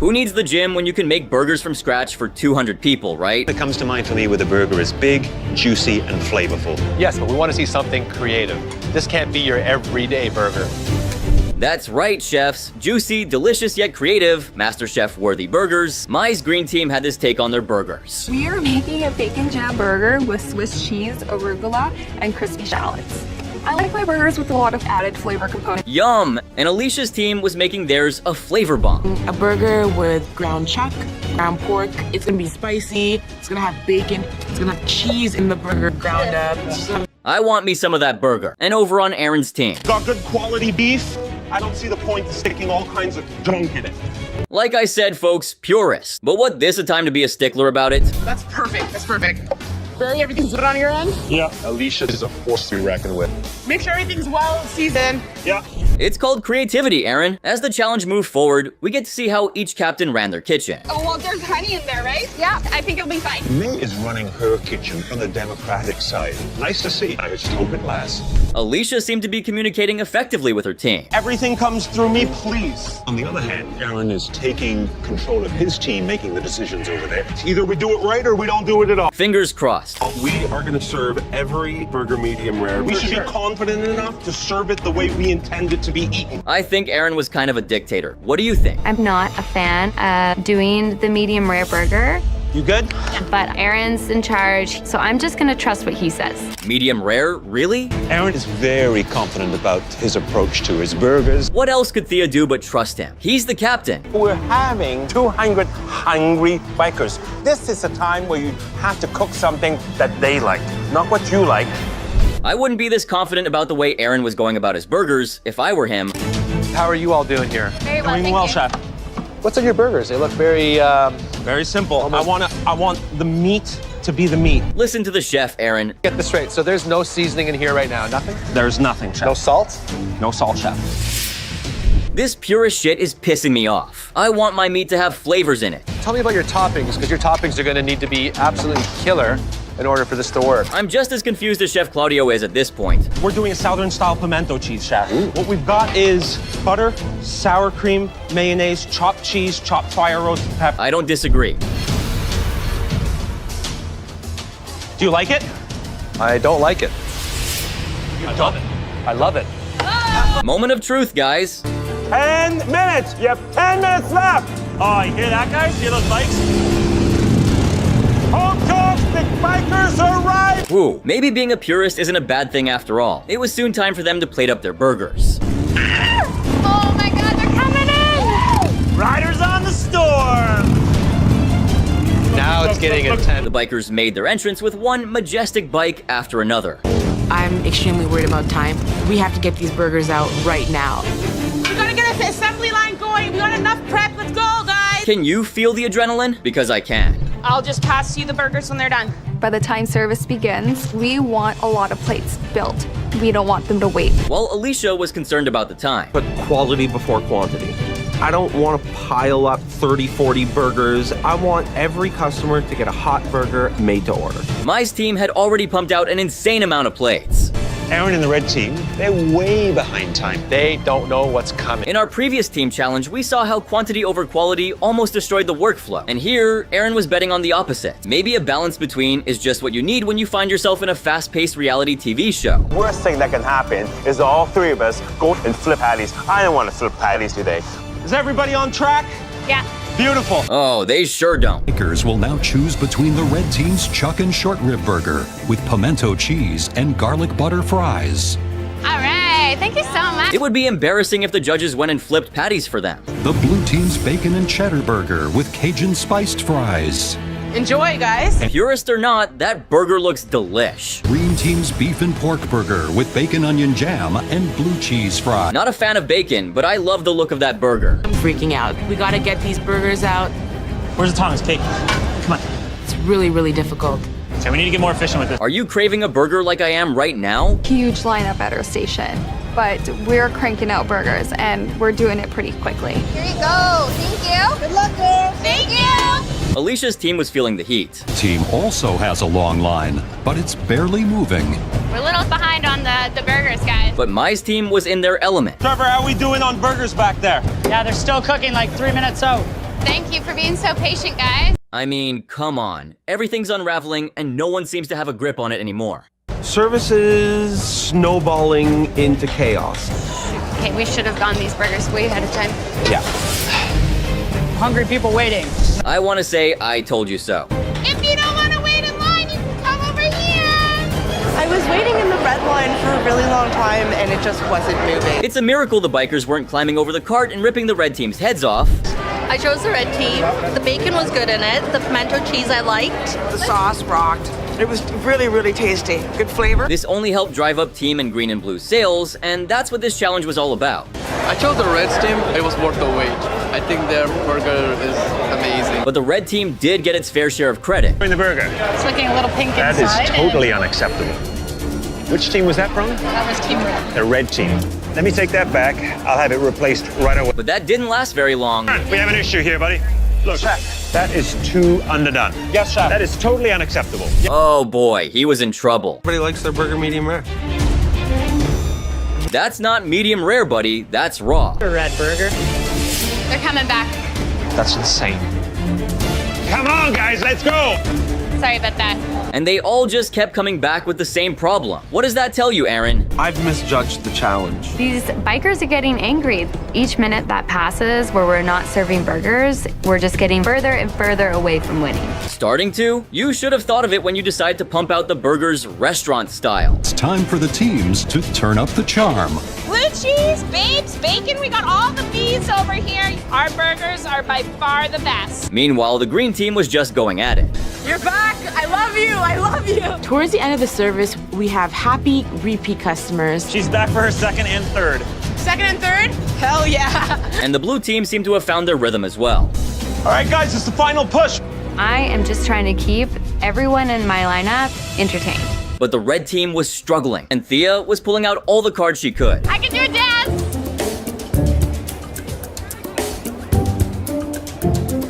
Speaker 2: Who needs the gym when you can make burgers from scratch for 200 people, right?
Speaker 15: What comes to mind for me with a burger is big, juicy, and flavorful.
Speaker 6: Yes, but we want to see something creative. This can't be your everyday burger.
Speaker 2: That's right, chefs. Juicy, delicious yet creative, MasterChef-worthy burgers. Mai's green team had this take on their burgers.
Speaker 16: We are making a bacon jam burger with Swiss cheese, arugula, and crispy shallots. I like my burgers with a lot of added flavor components.
Speaker 2: Yum! And Alicia's team was making theirs a flavor bomb.
Speaker 18: A burger with ground chuck, ground pork. It's gonna be spicy. It's gonna have bacon. It's gonna have cheese in the burger, ground up.
Speaker 2: I want me some of that burger. And over on Aaron's team.
Speaker 12: Got good quality beef. I don't see the point of sticking all kinds of junk in it.
Speaker 2: Like I said, folks, purist. But what this a time to be a stickler about it?
Speaker 18: That's perfect. That's perfect. Barry, everything's good on your end?
Speaker 12: Yeah. Alicia is a force to be reckoned with.
Speaker 18: Make sure everything's well seasoned.
Speaker 12: Yeah.
Speaker 2: It's called creativity, Aaron. As the challenge moved forward, we get to see how each captain ran their kitchen.
Speaker 18: Oh, well, there's honey in there, right? Yeah, I think it'll be fine.
Speaker 15: May is running her kitchen from the Democratic side. Nice to see. I just hope it lasts.
Speaker 2: Alicia seemed to be communicating effectively with her team.
Speaker 12: Everything comes through me, please.
Speaker 15: On the other hand, Aaron is taking control of his team, making the decisions over there.
Speaker 12: Either we do it right or we don't do it at all.
Speaker 2: Fingers crossed.
Speaker 12: We are going to serve every burger medium rare. We should be confident enough to serve it the way we intend it to be eaten.
Speaker 2: I think Aaron was kind of a dictator. What do you think?
Speaker 14: I'm not a fan of doing the medium rare burger.
Speaker 12: You good?
Speaker 14: But Aaron's in charge, so I'm just gonna trust what he says.
Speaker 2: Medium rare? Really?
Speaker 15: Aaron is very confident about his approach to his burgers.
Speaker 2: What else could Thea do but trust him? He's the captain.
Speaker 12: We're having 200 hungry bikers. This is a time where you have to cook something that they like, not what you like.
Speaker 2: I wouldn't be this confident about the way Aaron was going about his burgers if I were him.
Speaker 6: How are you all doing here?
Speaker 19: Very well,
Speaker 12: Doing well, chef.
Speaker 6: What's in your burgers? They look very,
Speaker 12: Very simple. I want the meat to be the meat.
Speaker 2: Listen to the chef, Aaron.
Speaker 6: Get this straight. So there's no seasoning in here right now? Nothing?
Speaker 12: There's nothing, chef.
Speaker 6: No salt?
Speaker 12: No salt, chef.
Speaker 2: This purist shit is pissing me off. I want my meat to have flavors in it.
Speaker 6: Tell me about your toppings, because your toppings are going to need to be absolutely killer in order for this to work.
Speaker 2: I'm just as confused as Chef Claudio is at this point.
Speaker 12: We're doing a Southern-style pimento cheese, chef. What we've got is butter, sour cream, mayonnaise, chopped cheese, chopped fire roasted pepper.
Speaker 2: I don't disagree.
Speaker 12: Do you like it?
Speaker 6: I don't like it.
Speaker 12: I love it.
Speaker 6: I love it.
Speaker 2: Moment of truth, guys.
Speaker 12: 10 minutes! You have 10 minutes left!
Speaker 3: Oh, you hear that, guys? You hear those bikes?
Speaker 12: Home Kong, the bikers arrive!
Speaker 2: Woo, maybe being a purist isn't a bad thing after all. It was soon time for them to plate up their burgers.
Speaker 19: Oh my god, they're coming in!
Speaker 3: Riders on the storm!
Speaker 6: Now it's getting intense.
Speaker 2: The bikers made their entrance with one majestic bike after another.
Speaker 18: I'm extremely worried about time. We have to get these burgers out right now.
Speaker 16: We gotta get the assembly line going. We got enough prep. Let's go, guys.
Speaker 2: Can you feel the adrenaline? Because I can.
Speaker 16: I'll just pass you the burgers when they're done. By the time service begins, we want a lot of plates built. We don't want them to wait.
Speaker 2: While Alicia was concerned about the time.
Speaker 12: Put quality before quantity. I don't want to pile up 30, 40 burgers. I want every customer to get a hot burger made to order.
Speaker 2: Mai's team had already pumped out an insane amount of plates.
Speaker 15: Aaron and the red team, they're way behind time.
Speaker 6: They don't know what's coming.
Speaker 2: In our previous team challenge, we saw how quantity over quality almost destroyed the workflow. And here, Aaron was betting on the opposite. Maybe a balance between is just what you need when you find yourself in a fast-paced reality TV show.
Speaker 10: Worst thing that can happen is all three of us go and flip patties. I don't want to flip patties today.
Speaker 12: Is everybody on track?
Speaker 19: Yeah.
Speaker 12: Beautiful.
Speaker 2: Oh, they sure don't.
Speaker 5: Bakers will now choose between the red team's chuck and short rib burger with pimento cheese and garlic butter fries.
Speaker 19: All right, Okay, thank you so much.
Speaker 2: It would be embarrassing if the judges went and flipped patties for them.
Speaker 5: The blue team's bacon and cheddar burger with Cajun spiced fries.
Speaker 18: Enjoy, guys.
Speaker 2: Purist or not, that burger looks delish.
Speaker 5: Green team's beef and pork burger with bacon onion jam and blue cheese fries.
Speaker 2: Not a fan of bacon, but I love the look of that burger.
Speaker 18: I'm freaking out. We gotta get these burgers out.
Speaker 3: Where's the tongs, Kate? Come on.
Speaker 18: It's really, really difficult.
Speaker 3: Okay, we need to get more efficient with this.
Speaker 2: Are you craving a burger like I am right now?
Speaker 16: Huge lineup at our station, but we're cranking out burgers and we're doing it pretty quickly.
Speaker 19: Here you go. Thank you. Good luck, girls. Thank you.
Speaker 2: Alicia's team was feeling the heat.
Speaker 5: Team also has a long line, but it's barely moving.
Speaker 19: We're a little behind on the burgers, guys.
Speaker 2: But Mai's team was in their element.
Speaker 3: Trevor, how are we doing on burgers back there?
Speaker 1: Yeah, they're still cooking like 3 minutes out.
Speaker 19: Thank you for being so patient, guys.
Speaker 2: I mean, come on. Everything's unraveling and no one seems to have a grip on it anymore.
Speaker 12: Service is snowballing into chaos.
Speaker 19: Okay, we should have gotten these burgers way ahead of time.
Speaker 12: Yeah.
Speaker 1: Hungry people waiting.
Speaker 2: I want to say I told you so.
Speaker 19: If you don't want to wait in line, you can come over here.
Speaker 7: I was waiting in the red line for a really long time and it just wasn't moving.
Speaker 2: It's a miracle the bikers weren't climbing over the cart and ripping the red team's heads off.
Speaker 7: I chose the red team. The bacon was good in it. The pimento cheese I liked.
Speaker 11: The sauce rocked. It was really, really tasty. Good flavor.
Speaker 2: This only helped drive up team and green and blue sales, and that's what this challenge was all about.
Speaker 17: I chose the red team. It was worth the wait. I think their burger is amazing.
Speaker 2: But the red team did get its fair share of credit.
Speaker 3: In the burger.
Speaker 1: It's looking a little pink
Speaker 3: That
Speaker 1: inside.
Speaker 3: is totally unacceptable. Which team was that from?
Speaker 1: That was Team Red.
Speaker 3: The red team. Let me take that back. I'll have it replaced right away.
Speaker 2: But that didn't last very long.
Speaker 3: We have an issue here, buddy. Look, that is too underdone. Yes, sir. That is totally unacceptable.
Speaker 2: Oh boy, he was in trouble.
Speaker 12: Everybody likes their burger medium rare.
Speaker 2: That's not medium rare, buddy. That's raw.
Speaker 1: A red burger.
Speaker 19: They're coming back.
Speaker 12: That's insane.
Speaker 3: Come on, guys, let's go.
Speaker 19: Sorry about that.
Speaker 2: And they all just kept coming back with the same problem. What does that tell you, Aaron?
Speaker 12: I've misjudged the challenge.
Speaker 14: These bikers are getting angry. Each minute that passes where we're not serving burgers, we're just getting further and further away from winning.
Speaker 2: Starting to? You should have thought of it when you decided to pump out the burgers restaurant style.
Speaker 5: It's time for the teams to turn up the charm.
Speaker 22: Blue cheese, babes, bacon, we got all the bees over here. Our burgers are by far the best.
Speaker 2: Meanwhile, the green team was just going at it.
Speaker 22: You're back. I love you. I love you.
Speaker 18: Towards the end of the service, we have happy repeat customers.
Speaker 3: She's back for her second and third.
Speaker 22: Second and third? Hell yeah.
Speaker 2: And the blue team seemed to have found their rhythm as well.
Speaker 3: All right, guys, it's the final push.
Speaker 14: I am just trying to keep everyone in my lineup entertained.
Speaker 2: But the red team was struggling, and Thea was pulling out all the cards she could.
Speaker 19: I can do a dance.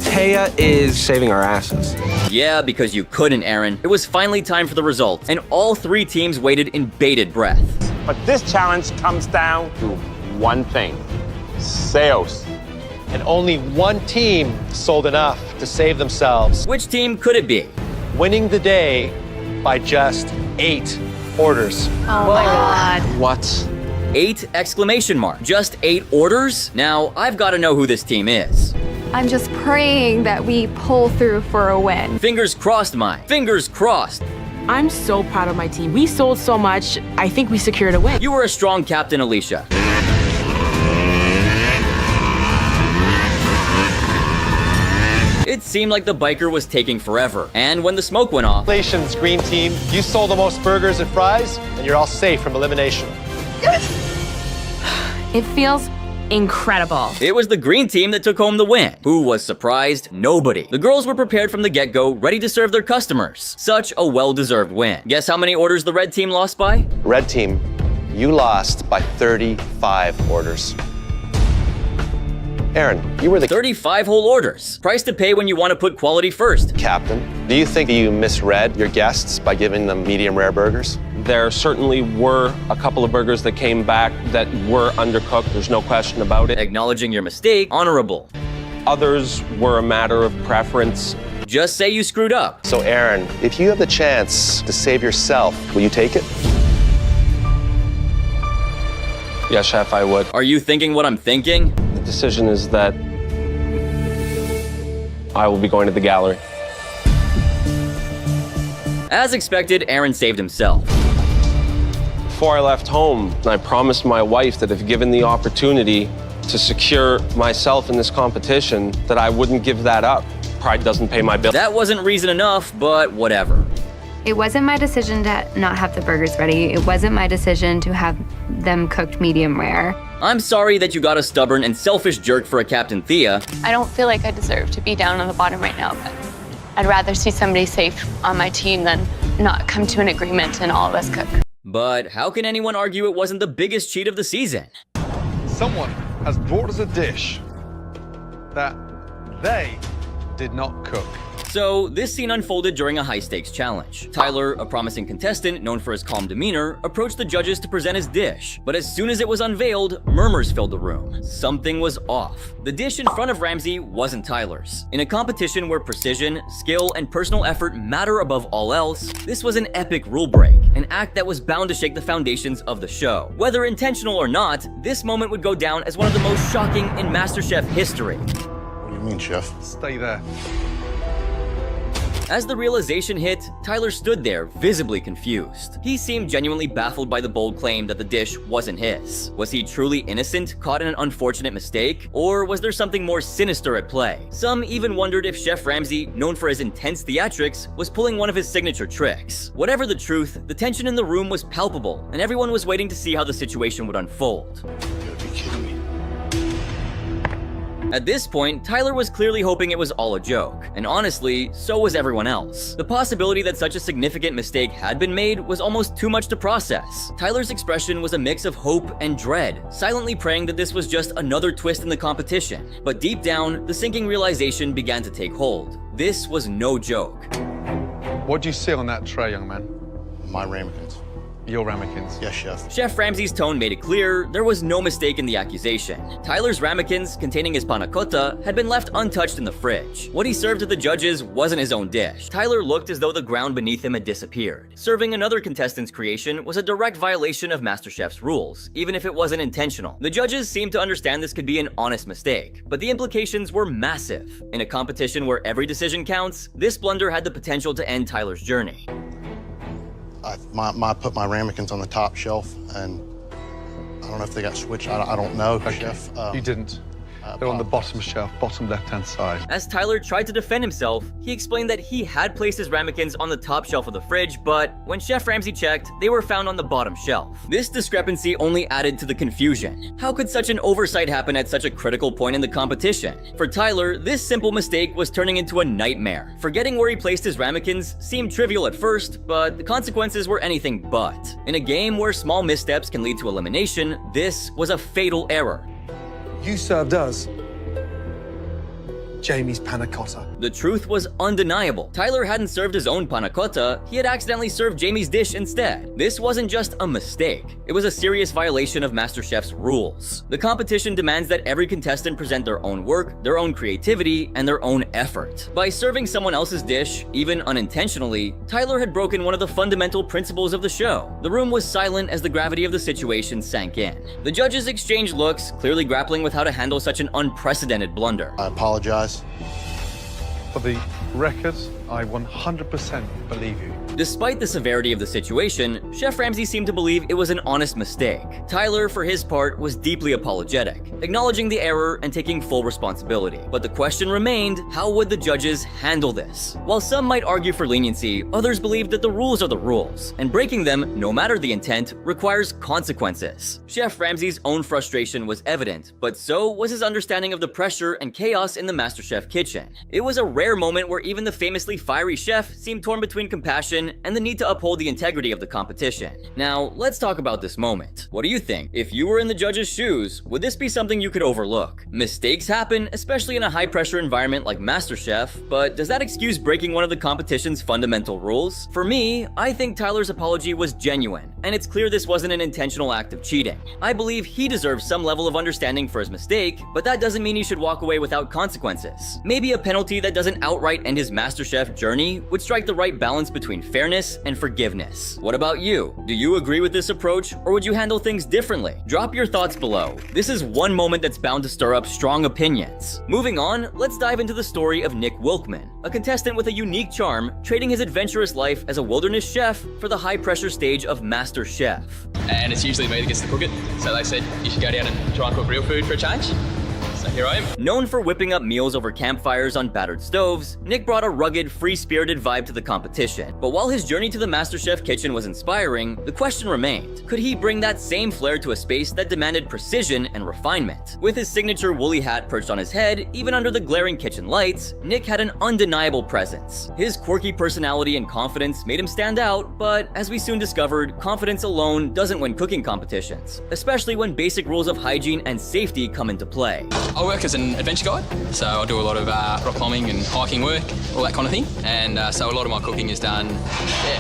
Speaker 12: Taya is saving our asses.
Speaker 2: Yeah, because you couldn't, Aaron. It was finally time for the results, and all three teams waited in bated breath.
Speaker 10: But this challenge comes down to one thing: sales.
Speaker 9: And only one team sold enough to save themselves.
Speaker 2: Which team could it be?
Speaker 9: Winning the day by just 8 orders.
Speaker 14: Oh my God.
Speaker 9: What?
Speaker 2: 8 exclamation mark. Just 8 orders? Now, I've got to know who this team is.
Speaker 16: I'm just praying that we pull through for a win.
Speaker 2: Fingers crossed, Mai. Fingers crossed.
Speaker 18: I'm so proud of my team. We sold so much, I think we secured a win.
Speaker 2: You were a strong captain, Alicia. It seemed like the biker was taking forever, and when the smoke went off...
Speaker 9: Congratulations, green team. You sold the most burgers and fries, and you're all safe from elimination.
Speaker 14: It feels incredible.
Speaker 2: It was the green team that took home the win. Who was surprised? Nobody. The girls were prepared from the get-go, ready to serve their customers. Such a well-deserved win. Guess how many orders the red team lost by?
Speaker 9: Red team, you lost by 35 orders. Aaron, you were the
Speaker 2: 35 whole orders. Price to pay when you want to put quality first.
Speaker 9: captain. Do you think you misread your guests by giving them medium rare burgers?
Speaker 12: There certainly were a couple of burgers that came back that were undercooked. There's no question about it.
Speaker 2: Acknowledging your mistake, honorable.
Speaker 12: Others were a matter of preference.
Speaker 2: Just say you screwed up.
Speaker 9: So Aaron, if you have the chance to save yourself, will you take it?
Speaker 12: Yes, Chef, I would.
Speaker 2: Are you thinking what I'm thinking?
Speaker 12: The decision is that I will be going to the gallery.
Speaker 2: As expected, Aaron saved himself.
Speaker 12: before I left home, I promised my wife that if given the opportunity to secure myself in this competition, that I wouldn't give that up. Pride doesn't pay my bill.
Speaker 2: That wasn't reason enough, but whatever.
Speaker 14: It wasn't my decision to not have the burgers ready. It wasn't my decision to have them cooked medium rare.
Speaker 2: I'm sorry that you got a stubborn and selfish jerk for a Captain Thea.
Speaker 16: I don't feel like I deserve to be down on the bottom right now, but I'd rather see somebody safe on my team than not come to an agreement and all of us cook.
Speaker 2: But how can anyone argue it wasn't the biggest cheat of the season?
Speaker 13: Someone has brought us a dish that they did not cook.
Speaker 2: So, this scene unfolded during a high-stakes challenge. Tyler, a promising contestant known for his calm demeanor, approached the judges to present his dish. But as soon as it was unveiled, murmurs filled the room. Something was off. The dish in front of Ramsey wasn't Tyler's. In a competition where precision, skill, and personal effort matter above all else, this was an epic rule break, an act that was bound to shake the foundations of the show. Whether intentional or not, this moment would go down as one of the most shocking in MasterChef history.
Speaker 15: What do you mean, Chef?
Speaker 13: Stay there.
Speaker 2: As the realization hit, Tyler stood there, visibly confused. He seemed genuinely baffled by the bold claim that the dish wasn't his. Was he truly innocent, caught in an unfortunate mistake? Or was there something more sinister at play? Some even wondered if Chef Ramsey, known for his intense theatrics, was pulling one of his signature tricks. Whatever the truth, the tension in the room was palpable, and everyone was waiting to see how the situation would unfold.
Speaker 15: You gotta be kidding me.
Speaker 2: At this point, Tyler was clearly hoping it was all a joke, and honestly, so was everyone else. The possibility that such a significant mistake had been made was almost too much to process. Tyler's expression was a mix of hope and dread, silently praying that this was just another twist in the competition. But deep down, the sinking realization began to take hold. This was no joke.
Speaker 13: What do you see on that tray, young man?
Speaker 15: My ramekins.
Speaker 13: Your ramekins.
Speaker 15: Yes, Chef.
Speaker 2: Chef Ramsey's tone made it clear there was no mistake in the accusation. Tyler's ramekins, containing his panna cotta, had been left untouched in the fridge. What he served to the judges wasn't his own dish. Tyler looked as though the ground beneath him had disappeared. Serving another contestant's creation was a direct violation of MasterChef's rules, even if it wasn't intentional. The judges seemed to understand this could be an honest mistake, but the implications were massive. In a competition where every decision counts, this blunder had the potential to end Tyler's journey.
Speaker 15: I put my ramekins on the top shelf, and I don't know if they got switched. I don't know,
Speaker 13: Okay.
Speaker 15: Chef.
Speaker 13: You didn't. They're on the bottom shelf, bottom left-hand side.
Speaker 2: As Tyler tried to defend himself, he explained that he had placed his ramekins on the top shelf of the fridge, but when Chef Ramsey checked, they were found on the bottom shelf. This discrepancy only added to the confusion. How could such an oversight happen at such a critical point in the competition? For Tyler, this simple mistake was turning into a nightmare. Forgetting where he placed his ramekins seemed trivial at first, but the consequences were anything but. In a game where small missteps can lead to elimination, this was a fatal error.
Speaker 13: You served us Jamie's panna cotta.
Speaker 2: The truth was undeniable. Tyler hadn't served his own panna cotta, he had accidentally served Jamie's dish instead. This wasn't just a mistake, it was a serious violation of MasterChef's rules. The competition demands that every contestant present their own work, their own creativity, and their own effort. By serving someone else's dish, even unintentionally, Tyler had broken one of the fundamental principles of the show. The room was silent as the gravity of the situation sank in. The judges exchanged looks, clearly grappling with how to handle such an unprecedented blunder.
Speaker 15: I apologize.
Speaker 13: For the record, I 100% believe you.
Speaker 2: Despite the severity of the situation, Chef Ramsey seemed to believe it was an honest mistake. Tyler, for his part, was deeply apologetic, acknowledging the error and taking full responsibility. But the question remained, how would the judges handle this? While some might argue for leniency, others believed that the rules are the rules, and breaking them, no matter the intent, requires consequences. Chef Ramsey's own frustration was evident, but so was his understanding of the pressure and chaos in the MasterChef kitchen. It was a rare moment where even the famously fiery chef seemed torn between compassion and the need to uphold the integrity of the competition. Now, let's talk about this moment. What do you think? If you were in the judges' shoes, would this be something you could overlook? Mistakes happen, especially in a high-pressure environment like MasterChef, but does that excuse breaking one of the competition's fundamental rules? For me, I think Tyler's apology was genuine, and it's clear this wasn't an intentional act of cheating. I believe he deserves some level of understanding for his mistake, but that doesn't mean he should walk away without consequences. Maybe a penalty that doesn't outright end his MasterChef journey would strike the right balance between fairness and forgiveness. What about you? Do you agree with this approach, or would you handle things differently? Drop your thoughts below. This is one moment that's bound to stir up strong opinions. Moving on, let's dive into the story of Nick Wilkman, a contestant with a unique charm, trading his adventurous life as a wilderness chef for the high-pressure stage of MasterChef.
Speaker 4: And it's usually me that gets to cook it, so they said you should go down and try and cook real food for a change. So here I am.
Speaker 2: Known for whipping up meals over campfires on battered stoves, Nick brought a rugged, free-spirited vibe to the competition. But while his journey to the MasterChef kitchen was inspiring, the question remained, could he bring that same flair to a space that demanded precision and refinement? With his signature woolly hat perched on his head, even under the glaring kitchen lights, Nick had an undeniable presence. His quirky personality and confidence made him stand out, but as we soon discovered, confidence alone doesn't win cooking competitions, especially when basic rules of hygiene and safety come into play.
Speaker 4: I work as an adventure guide, so I do a lot of rock climbing and hiking work, all that kind of thing. And so a lot of my cooking is done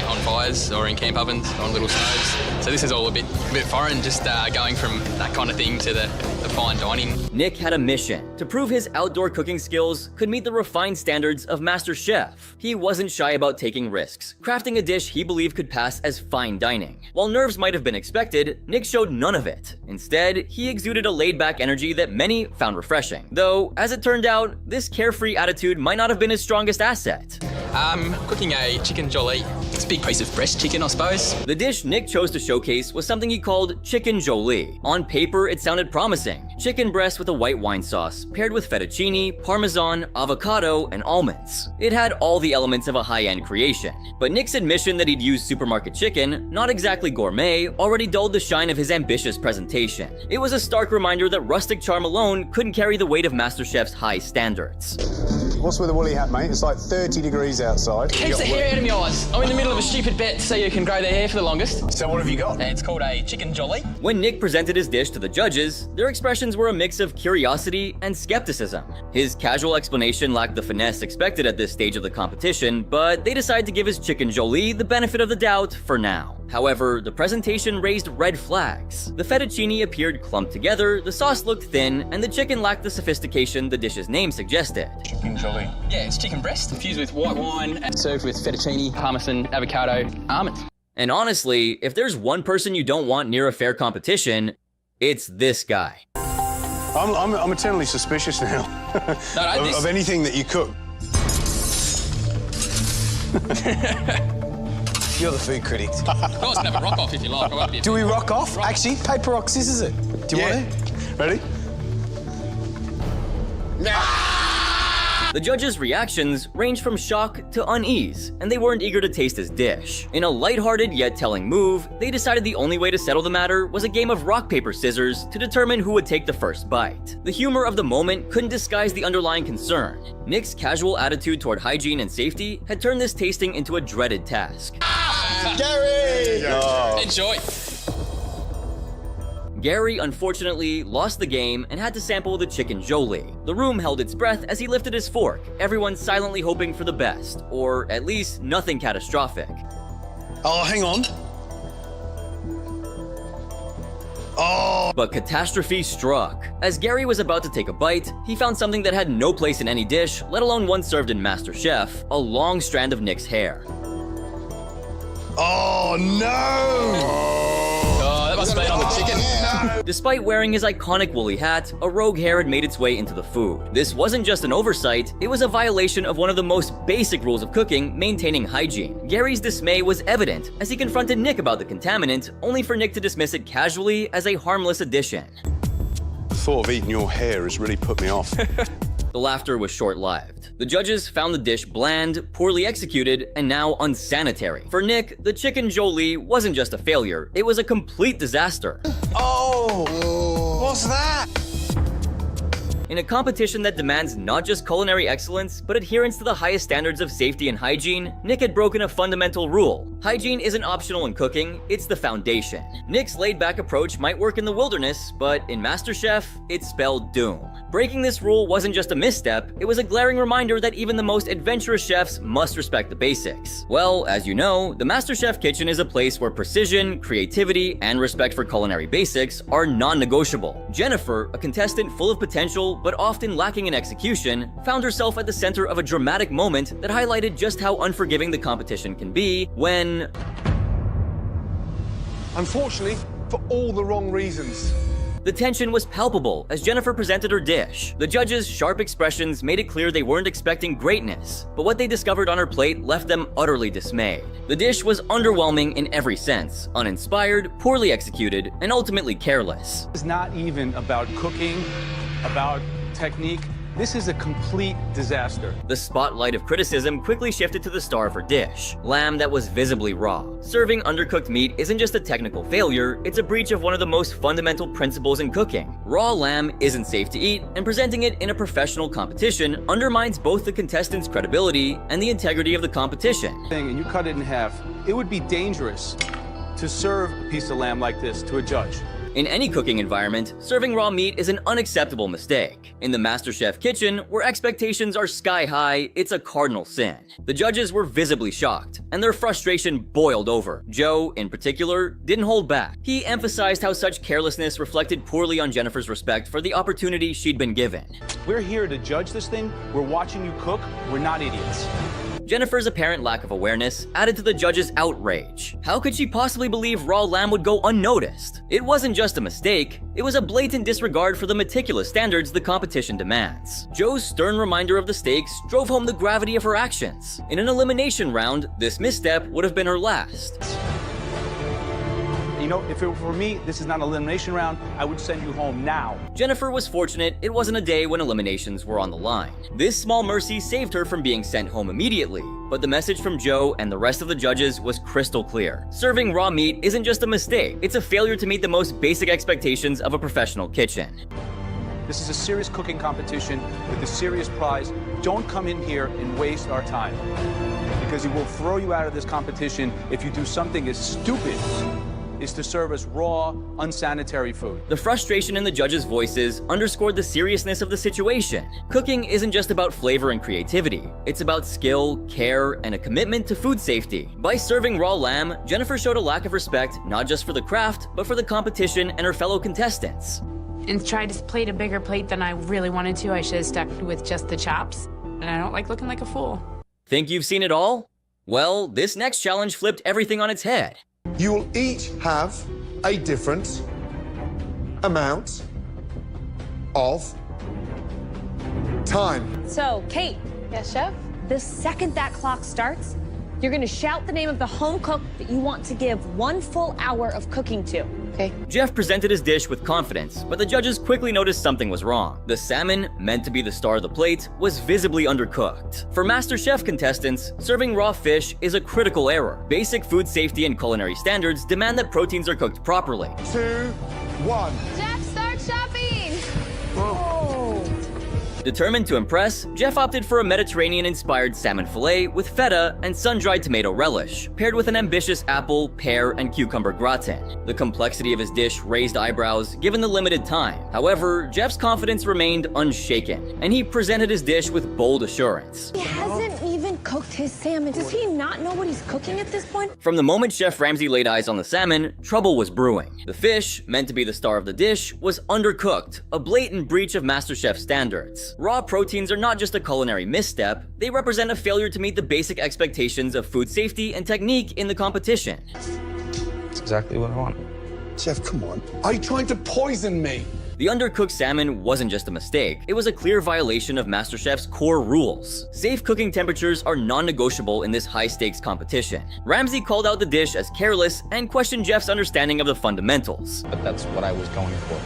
Speaker 4: on fires or in camp ovens, on little stoves. So this is all a bit foreign, just going from that kind of thing to the fine dining.
Speaker 2: Nick had a mission, to prove his outdoor cooking skills could meet the refined standards of MasterChef. He wasn't shy about taking risks, crafting a dish he believed could pass as fine dining. While nerves might have been expected, Nick showed none of it. Instead, he exuded a laid-back energy that many found refreshing. Though, as it turned out, this carefree attitude might not have been his strongest asset.
Speaker 4: Cooking a chicken jolie. It's a big piece of breast chicken, I suppose.
Speaker 2: The dish Nick chose to showcase was something he called chicken jolie. On paper, it sounded promising. Chicken breast with a white wine sauce, paired with fettuccine, parmesan, avocado, and almonds. It had all the elements of a high-end creation. But Nick's admission that he'd used supermarket chicken, not exactly gourmet, already dulled the shine of his ambitious presentation. It was a stark reminder that rustic charm alone couldn't carry the weight of MasterChef's high standards.
Speaker 20: What's with the woolly hat, mate? It's like 30 degrees outside.
Speaker 4: Keeps the hair out of my eyes. I'm in the middle of a stupid bet so you can grow their hair for the longest.
Speaker 20: So what have you got?
Speaker 4: It's called a chicken jolie.
Speaker 2: When Nick presented his dish to the judges, their expressions were a mix of curiosity and skepticism. His casual explanation lacked the finesse expected at this stage of the competition, but they decided to give his chicken jolie the benefit of the doubt for now. However, the presentation raised red flags. The fettuccine appeared clumped together, the sauce looked thin, and the chicken lacked the sophistication the dish's name suggested.
Speaker 20: Chicken jolie.
Speaker 4: Yeah, it's chicken breast infused with white wine and served with fettuccine, parmesan, avocado, almonds.
Speaker 2: And honestly, if there's one person you don't want near a fair competition, it's this guy.
Speaker 20: I'm eternally suspicious now of anything that you cook. You're the food critic.
Speaker 4: Of course, can have a rock off if you like. I won't be
Speaker 20: Do we rock off? Actually, paper, rock, scissors it. Do you want it? Ready?
Speaker 2: The judges' reactions ranged from shock to unease, and they weren't eager to taste his dish. In a lighthearted yet telling move, they decided the only way to settle the matter was a game of rock, paper, scissors to determine who would take the first bite. The humor of the moment couldn't disguise the underlying concern. Nick's casual attitude toward hygiene and safety had turned this tasting into a dreaded task.
Speaker 20: Gary!
Speaker 4: Oh. Enjoy.
Speaker 2: Gary unfortunately lost the game and had to sample the chicken jolie. The room held its breath as he lifted his fork, everyone silently hoping for the best, or at least nothing catastrophic.
Speaker 20: Oh, hang on. Oh!
Speaker 2: But catastrophe struck. As Gary was about to take a bite, he found something that had no place in any dish, let alone one served in MasterChef, a long strand of Nick's hair.
Speaker 20: Oh, no!
Speaker 4: Oh, that must have been on the chicken.
Speaker 2: Despite wearing his iconic woolly hat, a rogue hair had made its way into the food. This wasn't just an oversight, it was a violation of one of the most basic rules of cooking, maintaining hygiene. Gary's dismay was evident as he confronted Nick about the contaminant, only for Nick to dismiss it casually as a harmless addition.
Speaker 20: The thought of eating your hair has really put me off.
Speaker 2: The laughter was short-lived. The judges found the dish bland, poorly executed, and now unsanitary. For Nick, the chicken jolie wasn't just a failure, it was a complete disaster.
Speaker 20: Oh! What's that?
Speaker 2: In a competition that demands not just culinary excellence, but adherence to the highest standards of safety and hygiene, Nick had broken a fundamental rule. Hygiene isn't optional in cooking, it's the foundation. Nick's laid-back approach might work in the wilderness, but in MasterChef, it spelled doom. Breaking this rule wasn't just a misstep, it was a glaring reminder that even the most adventurous chefs must respect the basics. Well, as you know, the MasterChef kitchen is a place where precision, creativity, and respect for culinary basics are non-negotiable. Jennifer, a contestant full of potential but often lacking in execution, found herself at the center of a dramatic moment that highlighted just how unforgiving the competition can be when...
Speaker 13: Unfortunately, for all the wrong reasons.
Speaker 2: The tension was palpable as Jennifer presented her dish. The judges' sharp expressions made it clear they weren't expecting greatness, but what they discovered on her plate left them utterly dismayed. The dish was underwhelming in every sense, uninspired, poorly executed, and ultimately careless.
Speaker 20: It's not even about cooking, about technique. This is a complete disaster.
Speaker 2: The spotlight of criticism quickly shifted to the star of her dish, lamb that was visibly raw. Serving undercooked meat isn't just a technical failure, it's a breach of one of the most fundamental principles in cooking. Raw lamb isn't safe to eat, and presenting it in a professional competition undermines both the contestants' credibility and the integrity of the competition.
Speaker 20: And you cut it in half, it would be dangerous to serve a piece of lamb like this to a judge.
Speaker 2: In any cooking environment, serving raw meat is an unacceptable mistake. In the MasterChef kitchen, where expectations are sky high, it's a cardinal sin. The judges were visibly shocked, and their frustration boiled over. Joe, in particular, didn't hold back. He emphasized how such carelessness reflected poorly on Jennifer's respect for the opportunity she'd been given.
Speaker 20: We're here to judge this thing, we're watching you cook, we're not idiots.
Speaker 2: Jennifer's apparent lack of awareness added to the judges' outrage. How could she possibly believe raw lamb would go unnoticed? It wasn't just a mistake, it was a blatant disregard for the meticulous standards the competition demands. Joe's stern reminder of the stakes drove home the gravity of her actions. In an elimination round, this misstep would have been her last.
Speaker 20: You know, if it were for me, this is not an elimination round, I would send you home now.
Speaker 2: Jennifer was fortunate it wasn't a day when eliminations were on the line. This small mercy saved her from being sent home immediately, but the message from Joe and the rest of the judges was crystal clear. Serving raw meat isn't just a mistake, it's a failure to meet the most basic expectations of a professional kitchen.
Speaker 20: This is a serious cooking competition with a serious prize. Don't come in here and waste our time, because it will throw you out of this competition if you do something as stupid is to serve us raw, unsanitary food.
Speaker 2: The frustration in the judges' voices underscored the seriousness of the situation. Cooking isn't just about flavor and creativity. It's about skill, care, and a commitment to food safety. By serving raw lamb, Jennifer showed a lack of respect not just for the craft, but for the competition and her fellow contestants.
Speaker 8: And tried to plate a bigger plate than I really wanted to. I should have stuck with just the chops. And I don't like looking like a fool.
Speaker 2: Think you've seen it all? Well, this next challenge flipped everything on its head.
Speaker 21: You will each have a different amount of time.
Speaker 23: So, Kate.
Speaker 22: Yes, chef?
Speaker 23: The second that clock starts, you're gonna shout the name of the home cook that you want to give 1 full hour of cooking to. Okay.
Speaker 2: Jeff presented his dish with confidence, but the judges quickly noticed something was wrong. The salmon, meant to be the star of the plate, was visibly undercooked. For MasterChef contestants, serving raw fish is a critical error. Basic food safety and culinary standards demand that proteins are cooked properly.
Speaker 21: 2, 1.
Speaker 19: Jeff, start shopping!
Speaker 2: Determined to impress, Jeff opted for a Mediterranean-inspired salmon fillet with feta and sun-dried tomato relish, paired with an ambitious apple, pear, and cucumber gratin. The complexity of his dish raised eyebrows given the limited time. However, Jeff's confidence remained unshaken, and he presented his dish with bold assurance.
Speaker 23: He hasn't even cooked his salmon. Does he not know what he's cooking at this point?
Speaker 2: From the moment Chef Ramsay laid eyes on the salmon, trouble was brewing. The fish, meant to be the star of the dish, was undercooked, a blatant breach of MasterChef standards. Raw proteins are not just a culinary misstep, they represent a failure to meet the basic expectations of food safety and technique in the competition.
Speaker 24: That's exactly what I want.
Speaker 21: Chef, come on. Are you trying to poison me?
Speaker 2: The undercooked salmon wasn't just a mistake, it was a clear violation of MasterChef's core rules. Safe cooking temperatures are non-negotiable in this high-stakes competition. Ramsay called out the dish as careless and questioned Jeff's understanding of the fundamentals.
Speaker 24: But that's what I was going for.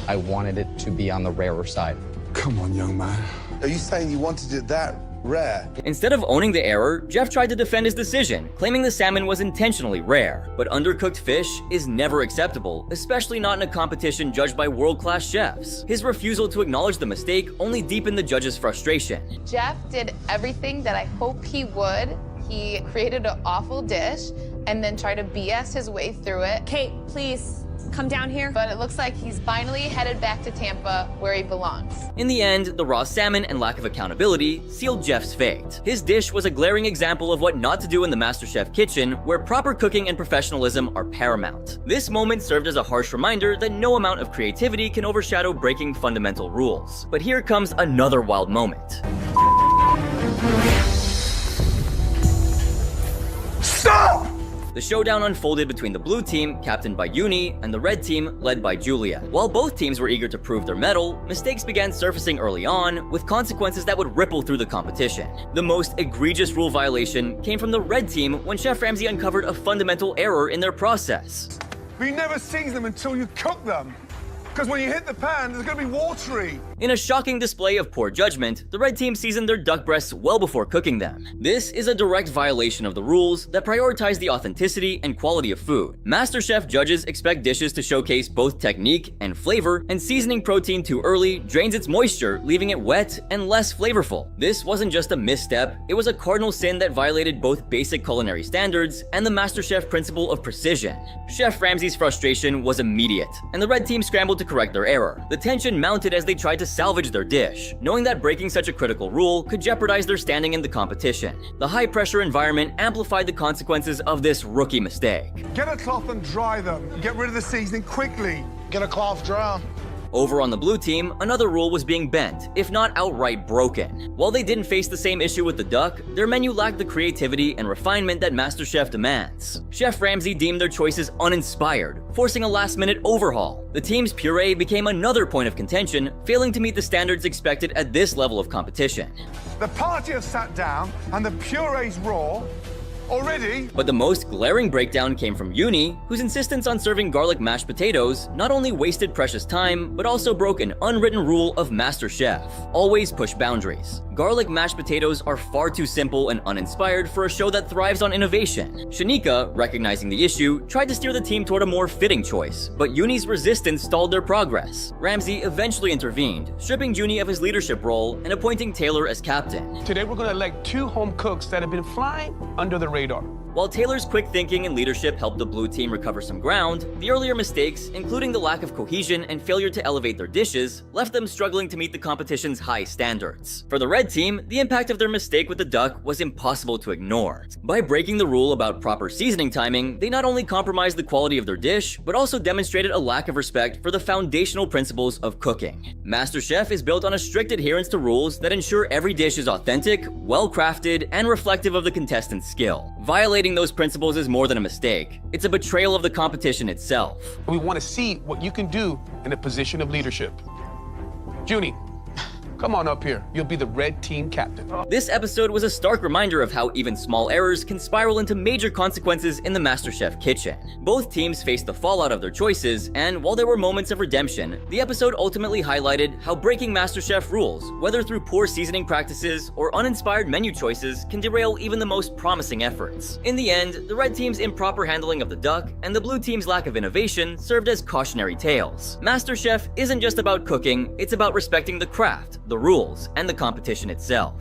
Speaker 24: I wanted it to be on the rarer side.
Speaker 21: Come on, young man. Are you saying you wanted it that rare?
Speaker 2: Instead of owning the error, Jeff tried to defend his decision, claiming the salmon was intentionally rare. But undercooked fish is never acceptable, especially not in a competition judged by world-class chefs. His refusal to acknowledge the mistake only deepened the judges' frustration.
Speaker 22: Jeff did everything that I hoped he would. He created an awful dish and then tried to BS his way through it.
Speaker 23: Kate, please. come down here?
Speaker 19: But it looks like he's finally headed back to Tampa where he belongs.
Speaker 2: In the end, the raw salmon and lack of accountability sealed Jeff's fate. His dish was a glaring example of what not to do in the MasterChef kitchen, where proper cooking and professionalism are paramount. This moment served as a harsh reminder that no amount of creativity can overshadow breaking fundamental rules. But here comes another wild moment.
Speaker 21: Stop!
Speaker 2: The showdown unfolded between the blue team, captained by Uni, and the red team, led by Julia. While both teams were eager to prove their mettle, mistakes began surfacing early on, with consequences that would ripple through the competition. The most egregious rule violation came from the red team when Chef Ramsay uncovered a fundamental error in their process.
Speaker 21: We never season them until you cook them. Because when you hit the pan, it's going to be watery.
Speaker 2: In a shocking display of poor judgment, the red team seasoned their duck breasts well before cooking them. This is a direct violation of the rules that prioritize the authenticity and quality of food. MasterChef judges expect dishes to showcase both technique and flavor, and seasoning protein too early drains its moisture, leaving it wet and less flavorful. This wasn't just a misstep, it was a cardinal sin that violated both basic culinary standards and the MasterChef principle of precision. Chef Ramsay's frustration was immediate, and the red team scrambled to correct their error. The tension mounted as they tried to salvage their dish, knowing that breaking such a critical rule could jeopardize their standing in the competition. The high-pressure environment amplified the consequences of this rookie mistake.
Speaker 21: Get a cloth and dry them. Get rid of the seasoning quickly. Get a cloth dry.
Speaker 2: Over on the blue team, another rule was being bent, if not outright broken. While they didn't face the same issue with the duck, their menu lacked the creativity and refinement that MasterChef demands. Chef Ramsay deemed their choices uninspired, forcing a last-minute overhaul. The team's puree became another point of contention, failing to meet the standards expected at this level of competition.
Speaker 21: The party have sat down and the puree's raw. Already?
Speaker 2: But the most glaring breakdown came from Uni, whose insistence on serving garlic mashed potatoes not only wasted precious time, but also broke an unwritten rule of MasterChef: always push boundaries. Garlic mashed potatoes are far too simple and uninspired for a show that thrives on innovation. Shanika, recognizing the issue, tried to steer the team toward a more fitting choice, but Uni's resistance stalled their progress. Ramsay eventually intervened, stripping Juni of his leadership role and appointing Taylor as captain.
Speaker 6: Today we're going to elect 2 home cooks that have been flying under the radar.
Speaker 2: While Taylor's quick thinking and leadership helped the blue team recover some ground, the earlier mistakes, including the lack of cohesion and failure to elevate their dishes, left them struggling to meet the competition's high standards. For the red team, the impact of their mistake with the duck was impossible to ignore. By breaking the rule about proper seasoning timing, they not only compromised the quality of their dish, but also demonstrated a lack of respect for the foundational principles of cooking. MasterChef is built on a strict adherence to rules that ensure every dish is authentic, well-crafted, and reflective of the contestant's skill. Violating those principles is more than a mistake. It's a betrayal of the competition itself.
Speaker 6: We want to see what you can do in a position of leadership. Junie, come on up here. You'll be the red team captain.
Speaker 2: This episode was a stark reminder of how even small errors can spiral into major consequences in the MasterChef kitchen. Both teams faced the fallout of their choices, and while there were moments of redemption, the episode ultimately highlighted how breaking MasterChef rules, whether through poor seasoning practices or uninspired menu choices, can derail even the most promising efforts. In the end, the red team's improper handling of the duck and the blue team's lack of innovation served as cautionary tales. MasterChef isn't just about cooking, it's about respecting the craft, the rules, and the competition itself.